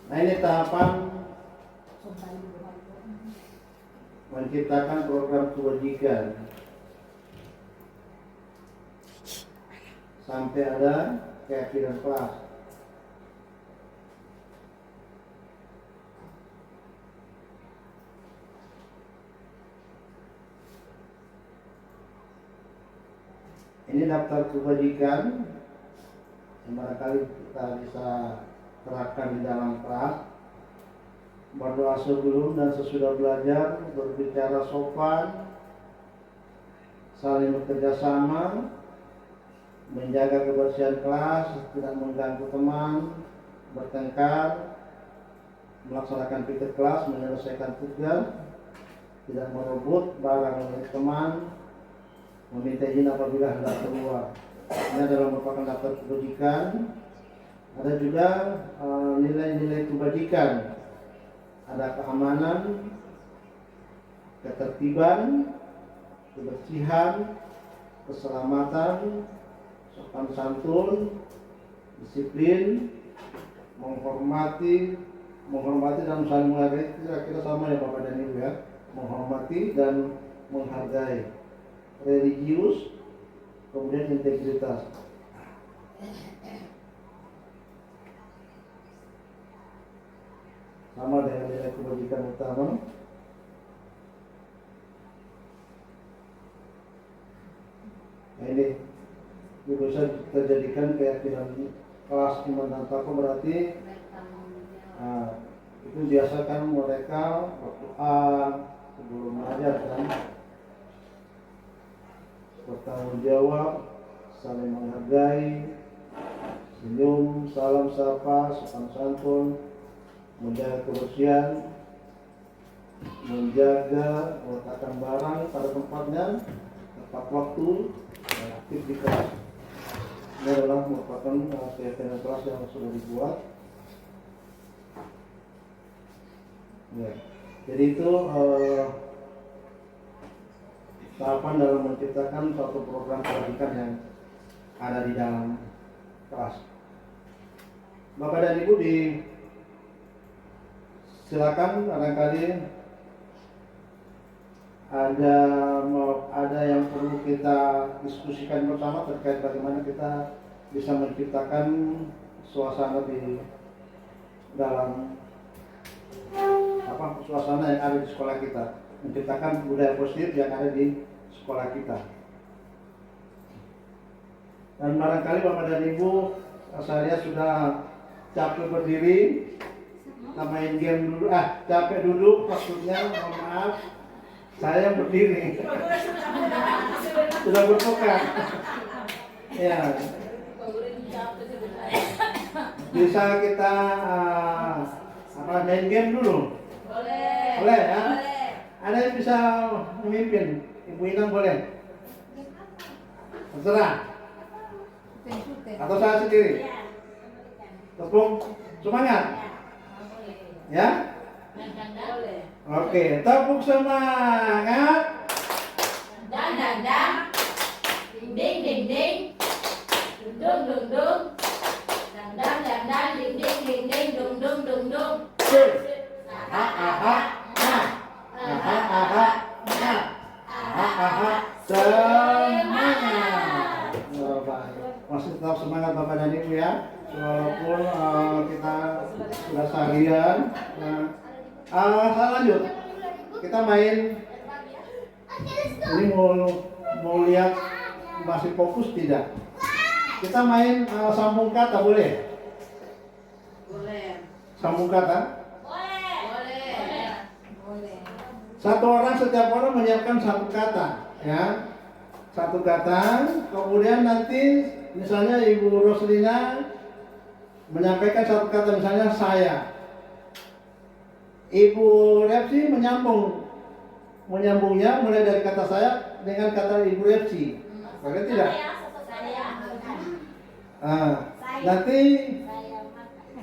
nah ini tahapan menciptakan program kebajikan sampai ada keyakinan kelas. Ini daftar kebajikan yang barangkali kita bisa terapkan di dalam kelas. Berdoa sebelum dan sesudah belajar, berbicara sopan, saling bekerja sama, menjaga kebersihan kelas, tidak mengganggu teman, bertengkar, melaksanakan pikir kelas, menyelesaikan tugas, tidak merebut barang milik teman, meminta izin apabila hendak keluar. Ini adalah merupakan daftar kebajikan. Ada juga nilai-nilai kebajikan. Ada keamanan, ketertiban, kebersihan, keselamatan, sopan santun, disiplin, menghormati dan saling menghargai. Kira-kira sama ya Bapak dan Ibu ya. Menghormati dan menghargai. Religius, kemudian integritas. Sama dengan nilai kebajikan utama. Nah ini bisa terjadikan keyakinan kelas iman dan takwa, berarti itu biasakan mereka berdoa sebelum mengajar kan, bertanggung jawab, saling menghargai, senyum, salam sapa, sopan santun, menjaga kebersihan, menjaga meletakkan barang pada tempatnya, tepat waktu, dan aktif di kelas. Ini adalah merupakan keyakinan kelas yang sudah dibuat. Ya. Jadi itu tahapan dalam menciptakan suatu program pendidikan yang ada di dalam kelas. Bapak dan Ibu silakan, barangkali ada yang perlu kita diskusikan bersama terkait bagaimana kita bisa menciptakan suasana di dalam suasana yang ada di sekolah kita, menciptakan budaya positif yang ada di sekolah kita. Dan barangkali Bapak dan Ibu, saya sudah capek berdiri. Kita main game dulu, capek duduk maksudnya, mohon maaf. Saya berdiri. Sudah berpekan. Ya. Bisa kita main game dulu? Boleh ya? Ada yang bisa memimpin? Ibu Inang boleh? Terserah. Atau saya sendiri? Tepung semangat. Ya? Oke, tepuk semangat. Dan ding ding ding, dung dung dung, dan ding ding ding ding, dung dung dung dung. Semangat. masih tetap semangat Bapak dan Ibu ya. Walaupun kita sudah seharian. Saya lanjut. Kita main. Ini mau lihat masih fokus tidak? Kita main sambung kata boleh? Boleh. Sambung kata. Boleh. Setiap orang menyiapkan satu kata, ya. Satu kata, kemudian nanti misalnya Ibu Roslina menyampaikan satu kata, misalnya saya. Ibu Repsi menyambungnya mulai dari kata saya dengan kata Ibu Repsi. Bagaimana tidak? Nanti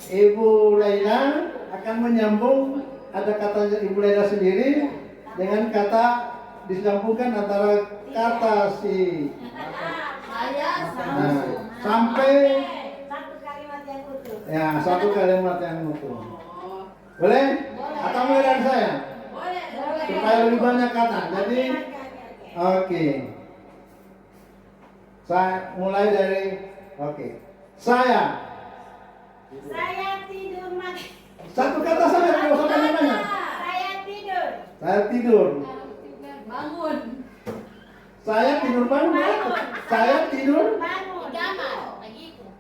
Ibu Laila akan menyambung ada kata Ibu Laila sendiri dengan kata disambungkan antara kata si sampai satu kalimat yang utuh. Boleh? Atau mulai dari saya? Supaya lebih banyak kata. Jadi oke. Saya mulai dari Saya tidur makan. satu kata saja, tidak usah banyak-banyak. Saya tidur. Saya tidur. Bangun. Saya tidur bangun. Saya tidur. Bangun. Kamar.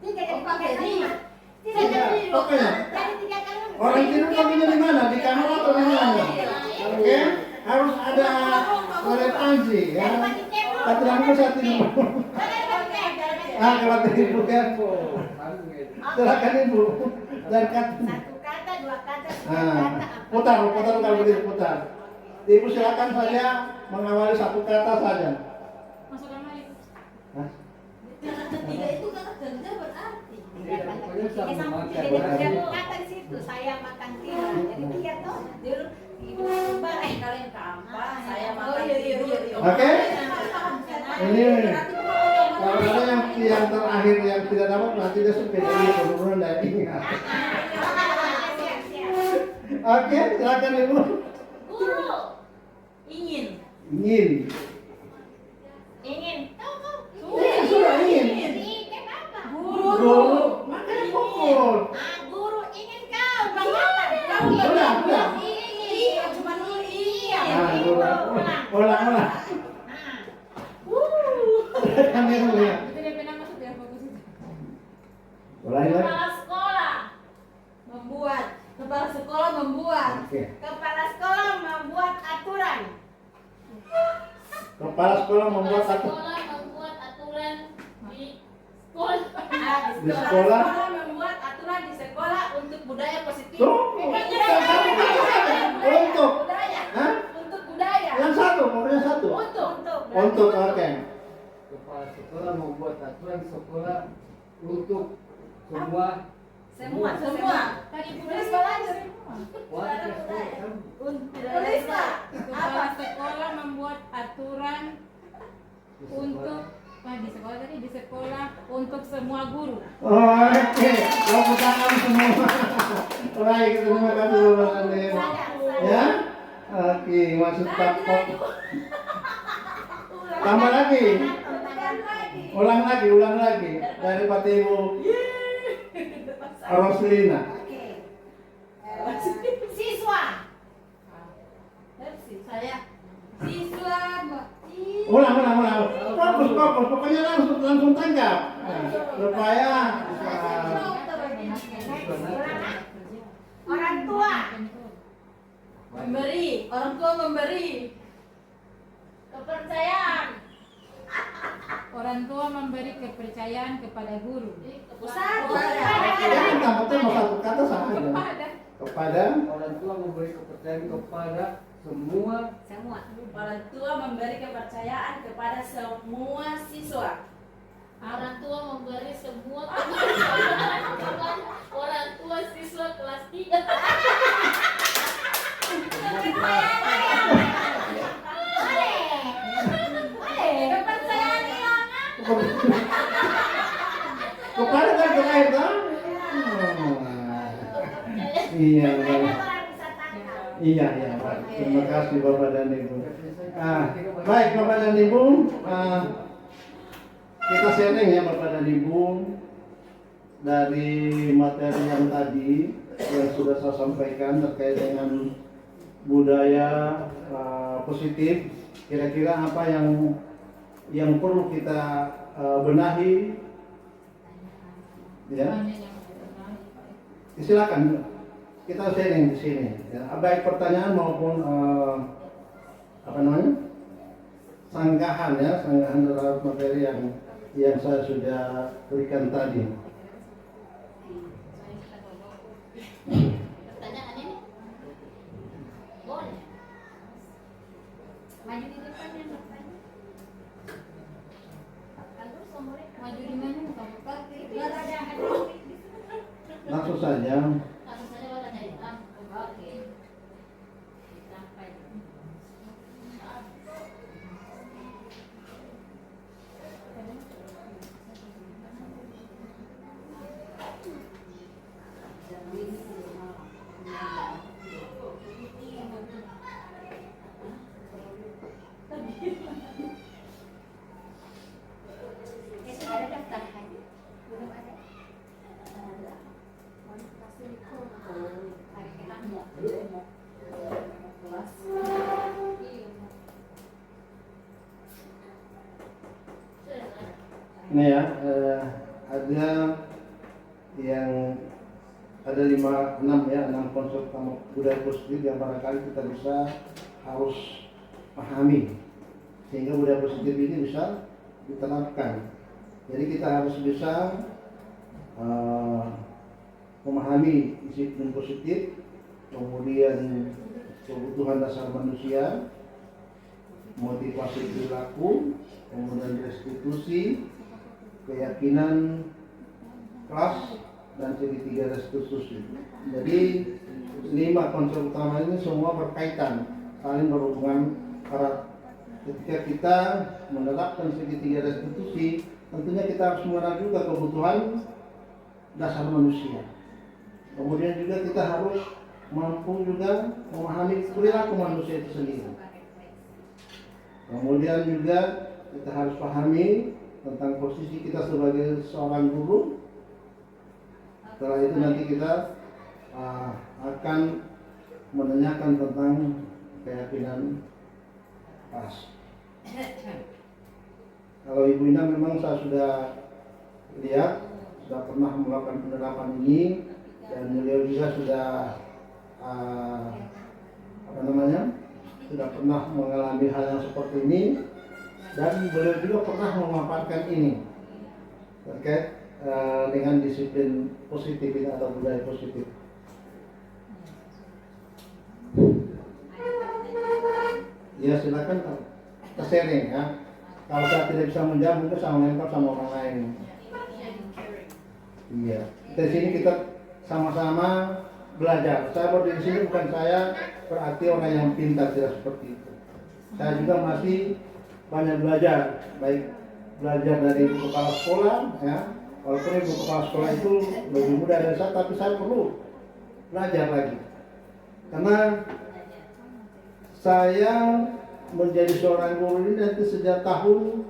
Tiga kali. Pokoknya. Orang tidur kamunya di mana? Di kamar atau di mana? Oke. Harus ada toleransi ya. Aturanku saya tidur. Kalau tidur ya. Silakan Ibu. Dan kata. Satu kata, dua kata, Putar kalau begitu putar. Ibu silakan saja mengawali satu kata saja. Masuk kamar itu. Hah? Ketiga itu kata kerja berarti. Tiga Kata di situ saya makan tidur. Jadi tiga toh. Tidur kalian kamar. Saya makan tidur. Oke? Ini kalau ada yang terakhir yang tidak dapat nanti dia sepeda penurunan dari ingat. Oke, silakan Ibu. Guru. Ingin. Sudah ingin. Guru, makanya pukul. Guru ingin kau bangun. Udah. Iya, cuma dulu iya. Ulang. Kan Ibu ya. Itu dia pernah masuk biar fokus itu. Ulangi lagi. Kepala sekolah membuat. Oke. Kepala sekolah membuat aturan. Kepala sekolah membuat satu. aturan di Di sekolah. sekolah. Membuat aturan di sekolah untuk budaya positif. Tuh, untuk. budaya. Hah? Untuk budaya. Yang satu, pokoknya satu. Untuk, oke. Kepala sekolah membuat aturan sekolah untuk semua Tadi ibu Tulis udah aja. Tulis Pak. Kepala sekolah membuat aturan untuk di sekolah tadi di sekolah untuk semua guru. Oke, tepuk tangan semua. Baik, terima kasih Bapak Sandir. Ya, oke, maksud takut. Tambah lagi, ulang lagi dari Pak Ibu Roslina. Siswa. Saya. Siswa. Ulang. Fokus. Pokoknya langsung tanggap. Supaya Orang tua memberi kepercayaan. Orang tua memberi kepercayaan kepada guru. jangan tampaknya mau satu kata saja. Kepada orang tua memberi kepercayaan kepada semua. Orang tua memberi kepercayaan kepada semua siswa. Orang tua memberi semua orang tua siswa kelas 3. Kepercayaan hilang. kepada kan terakhir kan? Iya. Iya, Pak. Terima kasih Bapak dan Ibu. Baik Bapak dan Ibu, kita sharing ya Bapak dan Ibu dari materi yang tadi yang sudah saya sampaikan terkait dengan budaya positif. Kira-kira apa yang perlu kita benahi ya? Silakan kita sharing di sini ya. Baik pertanyaan maupun sanggahan ya, sanggahan terhadap materi yang saya sudah berikan tadi. Pertanyaan ini boleh maju di depan yang bertanya. Kalau semua Maju di mana Bapak? Langsung saja. langsung saja Bapak tanya hitam. Oke. Sampai. Ada daftar kan? Belum ada. Ini ya, ada yang ada 6 konsep utama budaya positif yang barangkali kita harus pahami sehingga budaya positif ini bisa diterapkan. Jadi kita harus bisa memahami disiplin positif, kemudian kebutuhan dasar manusia, motivasi perilaku, kemudian restitusi, keyakinan, trust, dan segitiga restitusi. Jadi 5 konsep utama ini semua berkaitan, saling berhubungan erat. Ketika kita menerapkan segitiga restitusi, tentunya kita harus mengenal juga kebutuhan dasar manusia. Kemudian juga kita harus mampu juga memahami perilaku manusia itu sendiri. Kemudian juga kita harus pahami tentang posisi kita sebagai seorang guru. Setelah itu nanti kita akan menanyakan tentang keyakinan pas. Kalau Ibu Ina memang saya sudah lihat, sudah pernah melakukan penerapan ini, dan beliau juga sudah sudah pernah mengalami hal yang seperti ini, dan beliau juga pernah memaparkan ini terkait dengan disiplin positif ini atau budaya positif. Ya silakan kita sharing ya. Kalau saya tidak bisa menjawab, mungkin saya melempar sama orang lain. Iya. Di sini kita sama-sama belajar. Saya berdiri di sini bukan saya berarti orang yang pintar, tidak seperti itu. Saya juga masih banyak belajar, baik belajar dari ibu kepala sekolah, ya. Walaupun ibu kepala sekolah itu lebih muda dari saya, tapi saya perlu belajar lagi. Karena saya menjadi seorang guru ini nanti sejak tahun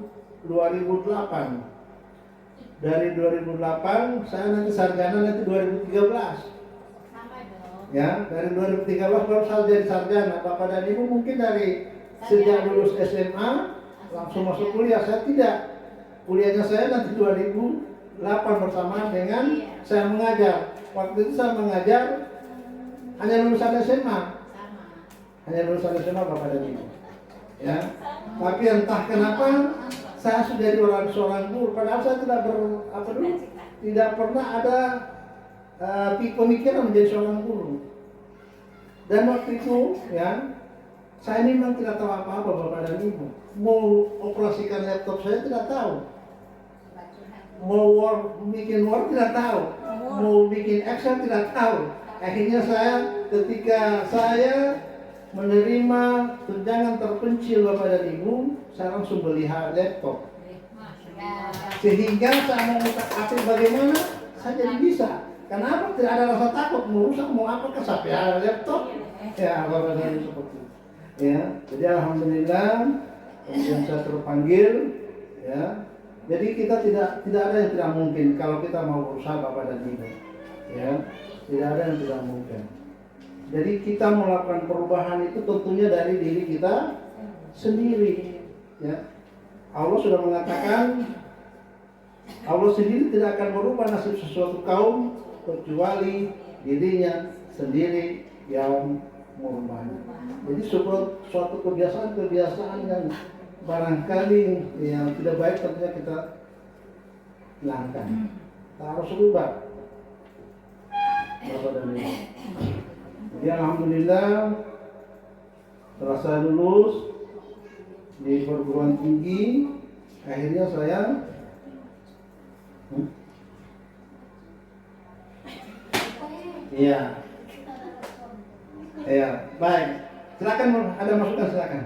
2008. Dari 2008 saya nanti sarjana nanti 2013. Ya, dari 2013 baru saya jadi sarjana. Bapak dan Ibu mungkin dari sejak lulus SMA langsung masuk kuliah. Saya tidak. Kuliahnya saya nanti 2008 bersamaan dengan saya mengajar. Waktu itu saya mengajar hanya lulusan SMA. Hanya lulusan SMA Bapak dan Ibu. Ya. Tapi entah kenapa saya sudah jadi seorang guru. Padahal saya tidak pernah ada pemikiran menjadi seorang guru. Dan waktu itu ya saya ini memang tidak tahu apa-apa Bapak dan Ibu. Mau operasikan laptop saya tidak tahu. Mau bikin Word tidak tahu. Mau bikin Excel tidak tahu. Akhirnya ketika saya menerima tunjangan terpencil Bapak dan Ibu, saya langsung beli laptop. Sehingga saya mau minta aktif bagaimana, saya jadi bisa. Kenapa? Tidak ada rasa takut, mau rusak, mau apa, kesapi laptop. Ya, Bapak dan Ibu seperti itu. Ya, jadi alhamdulillah kemudian saya terpanggil ya Jadi kita tidak ada yang tidak mungkin kalau kita mau berusaha Bapak dan Ibu. Ya, tidak ada yang tidak mungkin. Jadi kita melakukan perubahan itu tentunya dari diri kita sendiri. Ya, Allah sudah mengatakan Allah sendiri tidak akan merubah nasib sesuatu kaum kecuali dirinya sendiri yang merubahnya. Jadi suatu kebiasaan yang barangkali yang tidak baik tentunya kita hilangkan. Kita harus rubah. Bapak dan Ibu. Jadi alhamdulillah setelah saya lulus di perguruan tinggi, akhirnya saya iya. Iya, baik. Silakan ada masukan silakan.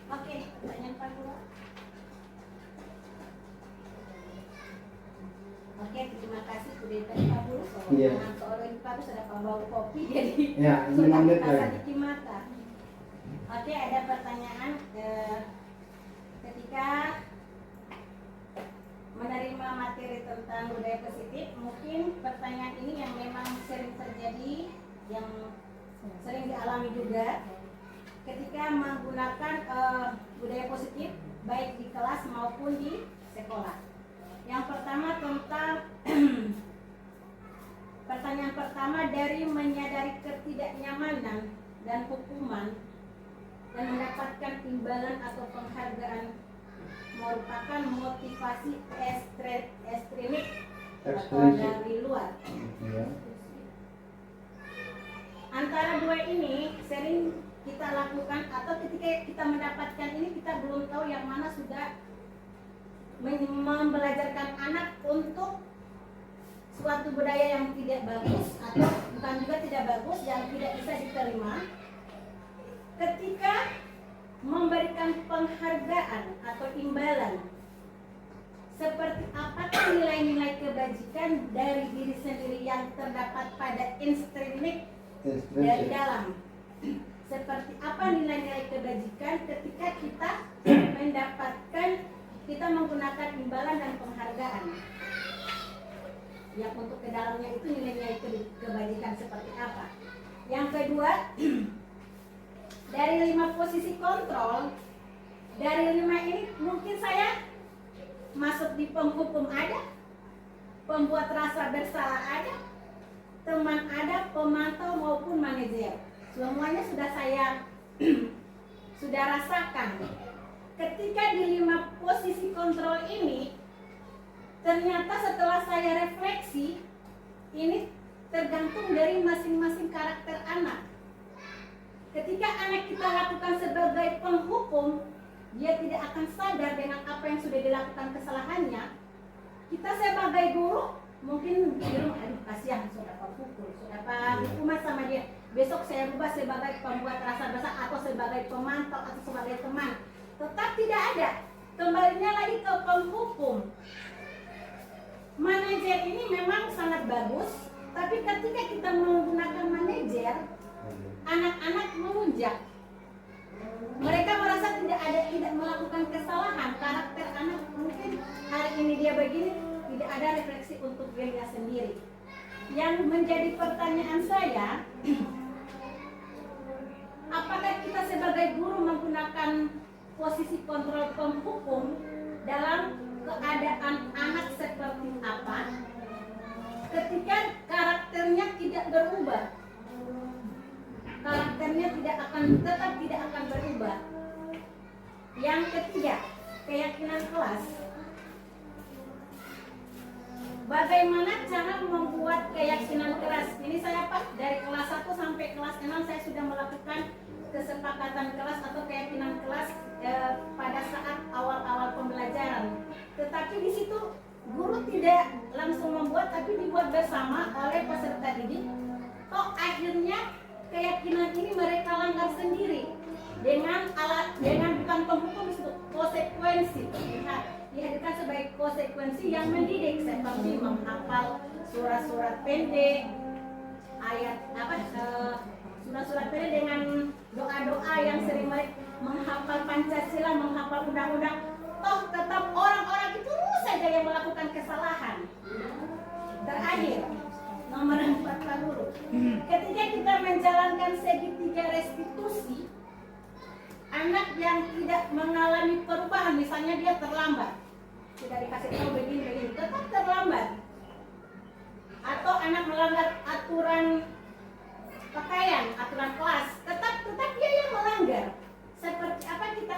Oke, pertanyaan Pak Guru. Oke, terima kasih sudah tadi Pak Guru. Iya. Seorang Pak Guru sudah bawa kopi jadi Ya, ini sudah menit kita lagi. di mata. Oke, ada pertanyaan ketika menerima materi tentang budaya positif, mungkin pertanyaan ini yang memang sering terjadi, yang sering dialami juga ketika menggunakan budaya positif baik di kelas maupun di sekolah. Yang pertama tentang pertanyaan pertama, dari menyadari ketidaknyamanan dan hukuman dan mendapatkan imbalan atau penghargaan merupakan motivasi ekstrimik atau dari luar. Ya. Antara dua ini sering kita lakukan, atau ketika kita mendapatkan ini kita belum tahu yang mana sudah membelajarkan anak untuk suatu budaya yang tidak bagus atau bukan juga tidak bagus, yang tidak bisa diterima. Ketika memberikan penghargaan atau imbalan, seperti apakah nilai-nilai kebajikan dari diri sendiri yang terdapat pada intrinsik dari dalam? Seperti apa nilai-nilai kebajikan ketika kita mendapatkan, kita menggunakan imbalan dan penghargaan? Yang untuk ke dalamnya itu nilai-nilai kebajikan seperti apa? Yang kedua, dari 5 posisi kontrol, dari 5 ini mungkin saya masuk di penghukum ada, pembuat rasa bersalah ada, teman ada, pemantau maupun manajer. Semuanya sudah saya sudah rasakan. Ketika di 5 posisi kontrol ini, ternyata setelah saya refleksi, ini tergantung dari masing-masing karakter anak. Ketika anak kita lakukan sebagai penghukum, dia tidak akan sadar dengan apa yang sudah dilakukan kesalahannya. Kita sebagai guru mungkin di rumah, aduh kasihan sudah penghukum, sudah hukuman sama dia. Besok saya rubah sebagai pembuat rasa bersalah atau sebagai pemantau atau sebagai teman. Tetap tidak ada. Kembalinya lagi ke penghukum. Manajer ini memang sangat bagus, tapi ketika kita menggunakan manajer, anak-anak melunjak. Mereka merasa tidak melakukan kesalahan. Karakter anak mungkin hari ini dia begini, tidak ada refleksi untuk dirinya sendiri. Yang menjadi pertanyaan saya, apakah kita sebagai guru menggunakan posisi kontrol penghukum dalam keadaan anak seperti apa ketika karakternya tidak berubah? Karakternya tetap tidak akan berubah. Yang ketiga, keyakinan kelas. Bagaimana cara membuat keyakinan kelas? Ini saya Pak, dari kelas 1 sampai kelas 6 saya sudah melakukan kesepakatan kelas atau keyakinan kelas pada saat awal-awal pembelajaran. Tetapi di situ guru tidak langsung membuat, tapi dibuat bersama oleh peserta didik. Toh akhirnya keyakinan ini mereka langgar sendiri dengan bukan penghukum, itu konsekuensi. Dihadirkan sebagai konsekuensi yang mendidik, seperti menghafal surat-surat pendek, ayat surat-surat pendek dengan doa-doa yang sering mereka menghafal Pancasila, menghafal undang-undang. Toh tetap saja yang melakukan kesalahan. Terakhir, nomor 4 Pak Guru. Ketika kita menjalankan segitiga restitusi, anak yang tidak mengalami perubahan, misalnya dia terlambat, tidak dikasih tahu begini, tetap terlambat. Atau anak melanggar aturan pakaian, aturan kelas, tetap dia yang melanggar. Seperti apa kita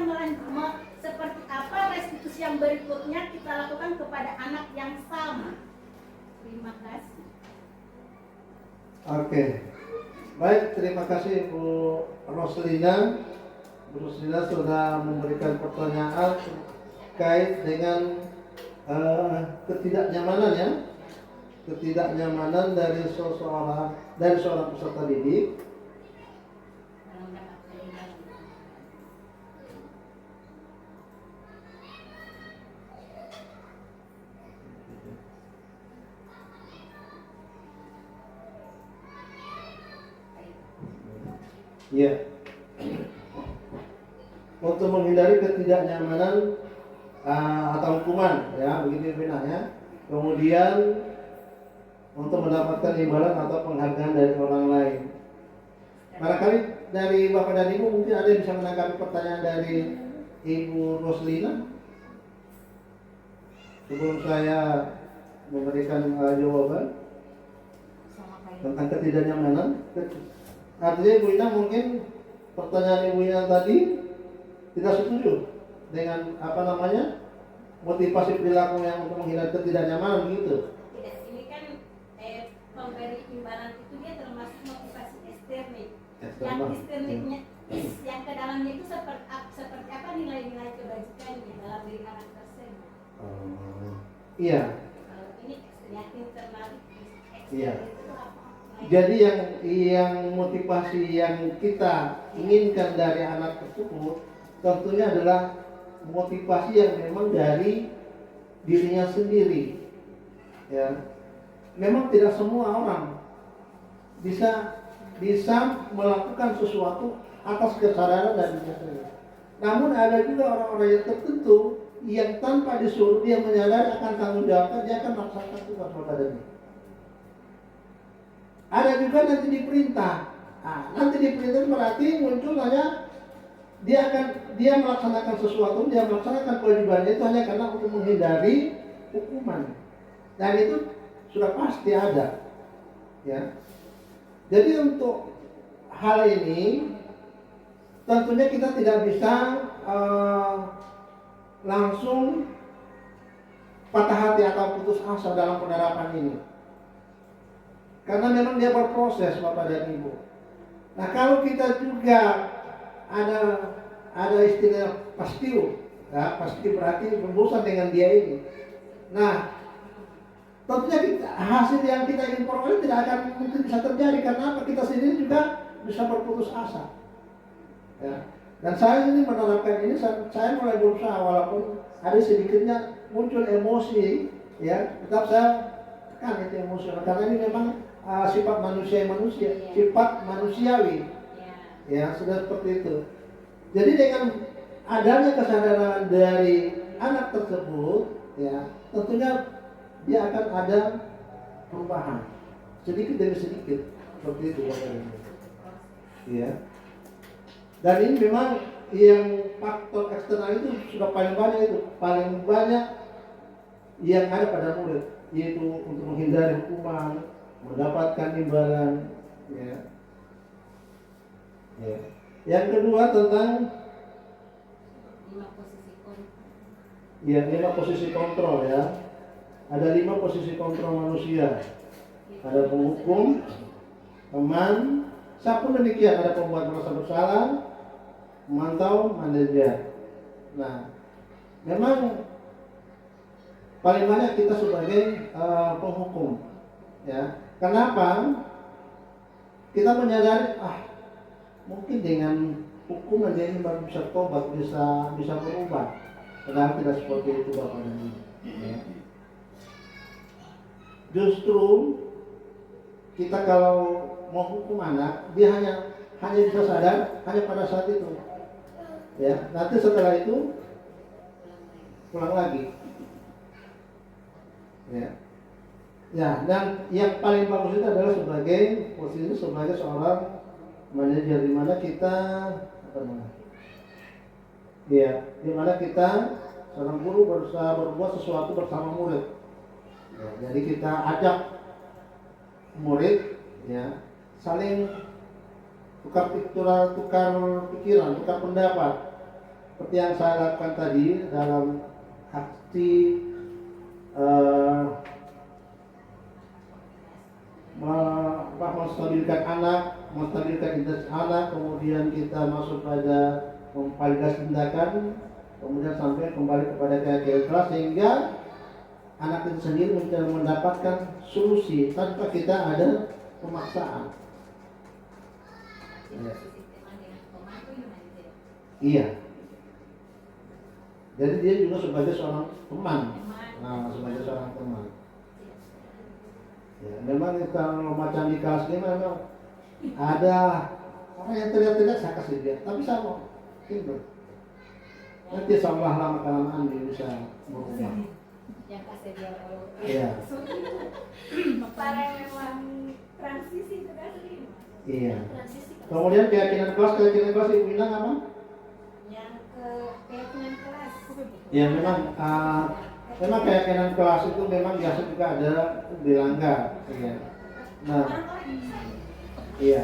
seperti apa restitusi yang berikutnya kita lakukan kepada anak yang sama. Terima kasih. Oke. Baik, terima kasih Bu Roslina. Bu Roslina sudah memberikan pertanyaan terkait dengan ketidaknyamanan ya. Ketidaknyamanan dari seorang peserta didik. Ya. Untuk menghindari ketidaknyamanan atau hukuman ya, begitu ya. Kemudian untuk mendapatkan imbalan atau penghargaan dari orang lain. Barangkali dari Bapak dan Ibu mungkin ada yang bisa menanggapi pertanyaan dari Ibu Roslina sebelum saya memberikan jawaban tentang ketidaknyamanan. Artinya Ibu Ina mungkin pertanyaan Ibu Ina tadi tidak setuju dengan motivasi perilaku yang untuk menghindari ketidaknyamanan gitu. Tidak, ini kan pemberi imbalan itu dia termasuk motivasi eksternik. Yang eksterniknya, yang ke dalamnya itu seperti apa nilai-nilai kebajikannya dalam diri anak tersebut. Iya. Kalau ini yang internal, Iya. itu apa? Jadi yang motivasi yang kita inginkan dari anak tersebut tentunya adalah motivasi yang memang dari dirinya sendiri. Ya. Memang tidak semua orang bisa melakukan sesuatu atas kesadaran dan dirinya sendiri. Namun ada juga orang-orang yang tertentu yang tanpa disuruh dia menyadari akan tanggung jawabnya, dia akan melaksanakan tugas badannya. Ada juga nanti diperintah. Nanti diperintah berarti muncul hanya dia melaksanakan sesuatu, dia melaksanakan kewajibannya itu hanya karena untuk menghindari hukuman. Dan itu sudah pasti ada. Ya. Jadi untuk hal ini tentunya kita tidak bisa langsung patah hati atau putus asa dalam penerapan ini. Karena memang dia berproses Bapak dan Ibu. Nah kalau kita juga ada istilah pastiu, ya, pasti berarti berbosan dengan dia ini. Nah tentunya hasil yang kita ingin peroleh tidak akan mungkin bisa terjadi karena apa? Kita sendiri juga bisa berputus asa. Ya. Dan saya ini menerapkan ini, saya mulai berusaha walaupun ada sedikitnya muncul emosi, ya, tetap saya tekan itu emosi karena ini memang sifat sifat manusiawi, ya sudah seperti itu. Jadi dengan adanya kesadaran dari anak tersebut, ya tentunya dia akan ada perubahan sedikit demi sedikit seperti itu, ya. Dan ini memang yang faktor eksternal itu sudah paling banyak yang ada pada murid, yaitu untuk menghindari hukuman, mendapatkan imbalan, ya. Ya. Yang kedua tentang 5 posisi kontrol ya. Ada 5 posisi kontrol manusia. Ada penghukum, teman, siapun demikian, ada pembuat merasa bersalah, memantau, manajer. Nah, memang paling banyak kita sebagai penghukum, ya. Kenapa? Kita menyadari, mungkin dengan hukuman dia ini baru bisa tobat, bisa berubah. Padahal tidak seperti itu Bapak dan Ibu. Ya. Justru kita kalau mau hukum anak, dia hanya bisa sadar hanya pada saat itu. Ya, nanti setelah itu pulang lagi. Ya. Ya, dan yang paling bagus itu adalah sebagai posisi sebagai seorang manajer, di mana kita apa namanya? Ya, di mana kita seorang guru berusaha berbuat sesuatu bersama murid. Ya, jadi kita ajak murid ya saling tukar pikiran, tukar pendapat. Seperti yang saya lakukan tadi dalam aksi menstabilkan anak, menstabilkan intensitas anak, kemudian kita masuk pada memvalidasi tindakan, kemudian sampai kembali kepada keyakinan kelas, sehingga anak itu sendiri mendapatkan solusi tanpa kita ada pemaksaan. Ya. Iya. Jadi dia juga sebagai seorang teman. Nah, sebagai seorang teman. Ya, memang kalau macam di kelas ini memang ada orang yang teriak-teriak saya kasih dia, tapi sama, gitu. Nanti seolah lama kelamaan dia bisa berubah. Yang kasih dia kalau Iya. para memang transisi itu kan Iya. Kemudian keyakinan kelas Ibu bilang apa? yang ke keyakinan kelas. Ya memang keyakinan kelas itu memang biasa juga ada dilanggar. Iya. Nah, iya.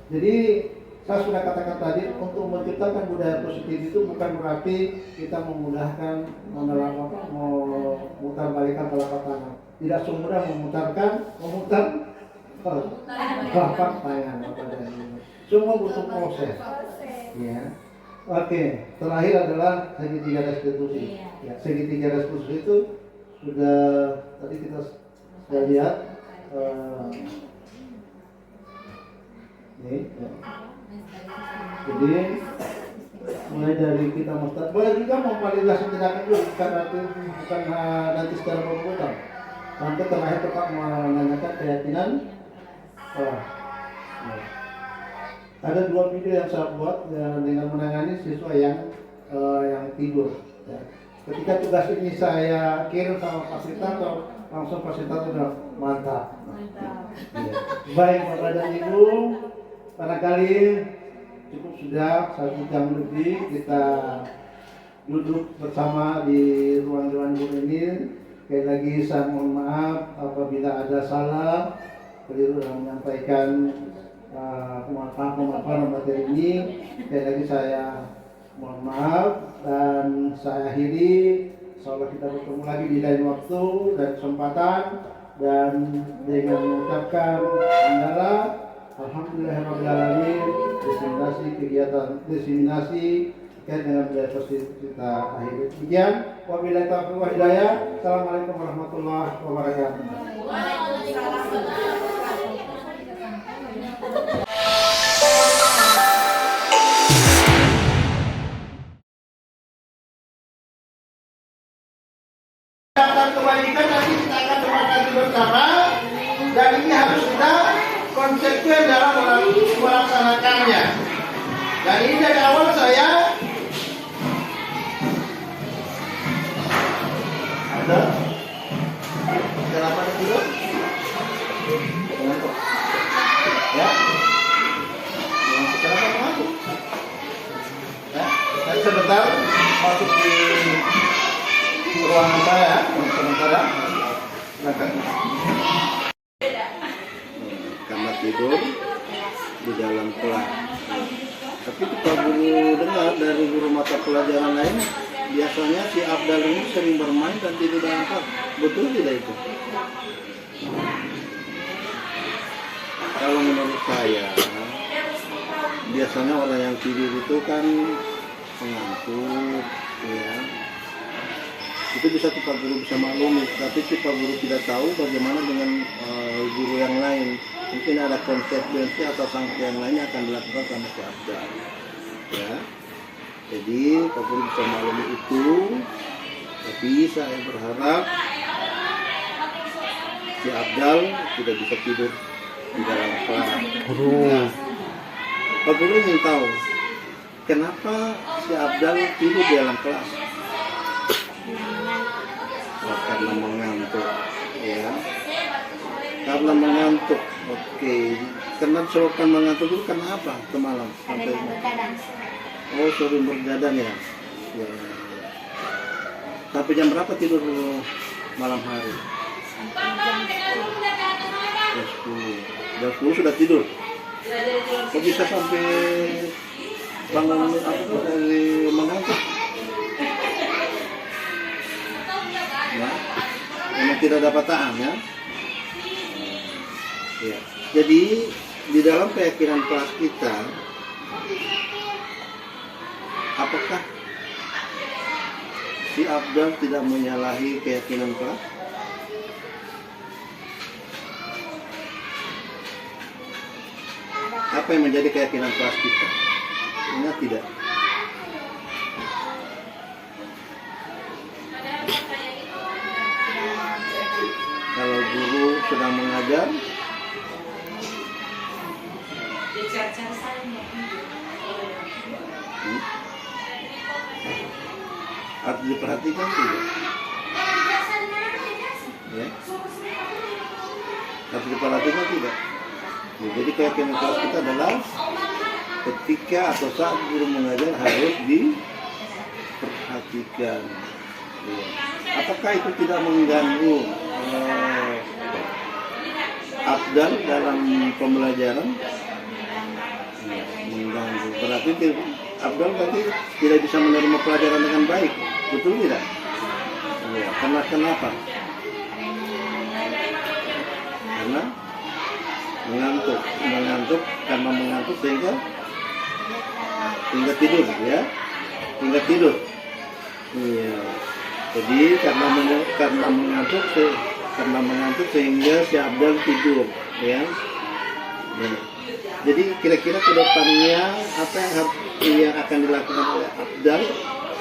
Jadi saya sudah katakan tadi, untuk menciptakan budaya positif itu bukan berarti kita memudahkan memutar balikan telapak tangan. Tidak semudah memutar telapak tangan. Semua butuh proses. Ya. Oke, terakhir adalah segitiga restitusi. Ya, segitiga restitusi itu sudah tadi kita sudah lihat. Ini. Ya. Jadi mulai dari kita mustad, boleh juga memvalidasi tindakan itu bukan nanti secara komputer. Sampai terakhir tetap menanyakan keyakinan. Ya. Ada 2 video yang saya buat ya, dengan menangani siswa yang tidur. Ya. Ketika tugas ini saya kirim sama fasilitator, langsung fasilitator udah mantap. Ya. Baik Bapak dan Ibu, barangkali cukup sudah 1 jam lebih kita duduk bersama di ruang guru ini. Sekali lagi saya mohon maaf apabila ada salah, keliru dalam menyampaikan pemaparan materi ini. Sekali lagi saya mohon maaf dan saya akhiri. Insyaallah kita bertemu lagi di lain waktu dan kesempatan, dan dengan mengucapkan hamdalah alhamdulillahirabbil diseminasi terkait dengan budaya positif kita akhiri. Demikian, wabillahi taufiq wal hidayah. Assalamualaikum warahmatullahi wabarakatuh. Kebaikan nanti kita akan berkati bersama, dan ini harus kita konsekuen dalam melaksanakannya. Dan ini dari awal saya ada kenapa dulu ya kenapa masuk ya, dan sebentar masuk di ruangan saya sementara kamar tidur di dalam kelas. Tapi kita guru dengar dari guru mata pelajaran lain, biasanya si Abdal ini sering bermain dan tidur dalam kelas. Betul tidak itu? Kalau menurut saya, biasanya orang yang tidur itu kan pengantuk, ya. Itu bisa Pak Guru bisa maklumi, tapi Pak Guru tidak tahu bagaimana dengan guru yang lain. Mungkin ada konsekuensi atau sanksi yang lainnya akan dilakukan sama si Abdal. Ya. Jadi Pak Guru bisa maklumi itu, tapi saya berharap si Abdal tidak bisa tidur di dalam kelas. Nah, Pak Guru ingin tahu kenapa si Abdal tidur di dalam kelas. Karena mengantuk. ya. Karena mengantuk. Oke. Karena disebabkan mengantuk itu karena apa? Semalam sampai Adanya begadang. oh sering bergadang ya. Ya. Sampai jam berapa tidur malam hari? Jam 10. Jam 10 sudah tidur. Kok bisa sampai bangun apa tuh dari mengantuk? Ya, memang tidak dapat tahan ya. Ya. Jadi di dalam keyakinan kelas kita, apakah si Abdal tidak menyalahi keyakinan kelas? Apa yang menjadi keyakinan kelas kita? Ingat tidak? Kalau guru sedang mengajar, harus diperhatikan tidak? Ya? Harus diperhatikan tidak? Ya, jadi keyakinan kelas kita adalah ketika atau saat guru mengajar harus diperhatikan. Ya. Apakah itu tidak mengganggu Abdal dalam pembelajaran? Ya, mengganggu. Berarti Abdal berarti tidak bisa menerima pelajaran dengan baik, betul tidak? Ya, karena kenapa? Karena mengantuk karena mengantuk sehingga tidur ya, hingga tidur. Iya. Jadi karena mengantuk sehingga si Abdal tidur ya. Nah, jadi kira-kira kedepannya apa yang akan dilakukan oleh Abdal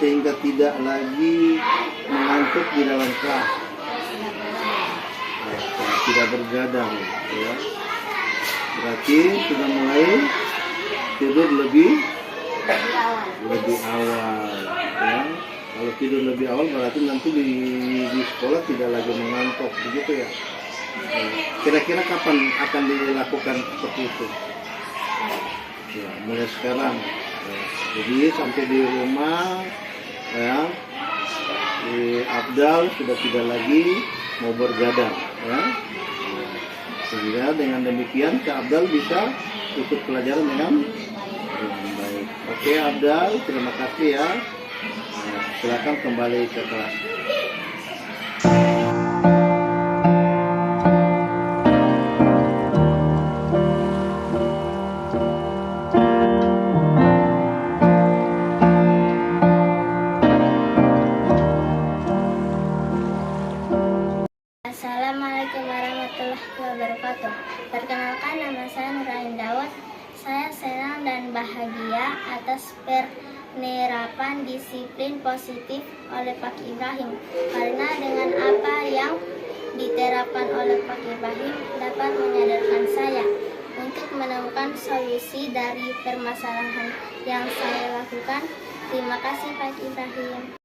sehingga tidak lagi mengantuk di dalam kelas, tidak bergadang ya. Berarti sudah mulai tidur lebih awal ya. Kalau tidur lebih awal berarti nanti di sekolah tidak lagi mengantuk begitu ya. Kira-kira kapan akan dilakukan seperti itu? Ya, mulai sekarang ya. Jadi sampai di rumah ya, di Abdal sudah tidak lagi mau bergadang ya. Sehingga dengan demikian Kak Abdal bisa ikut pelajaran dengan baik. Oke Abdal, terima kasih ya. Nah, silakan kembali ke kelas. Assalamualaikum warahmatullahi wabarakatuh. Perkenalkan, nama saya Nurain Dawud. Saya senang dan bahagia atas penerapan disiplin positif oleh Pak Ibrahim, karena dengan apa yang diterapkan oleh Pak Ibrahim dapat menyadarkan saya untuk menemukan solusi dari permasalahan yang saya lakukan. Terima kasih Pak Ibrahim.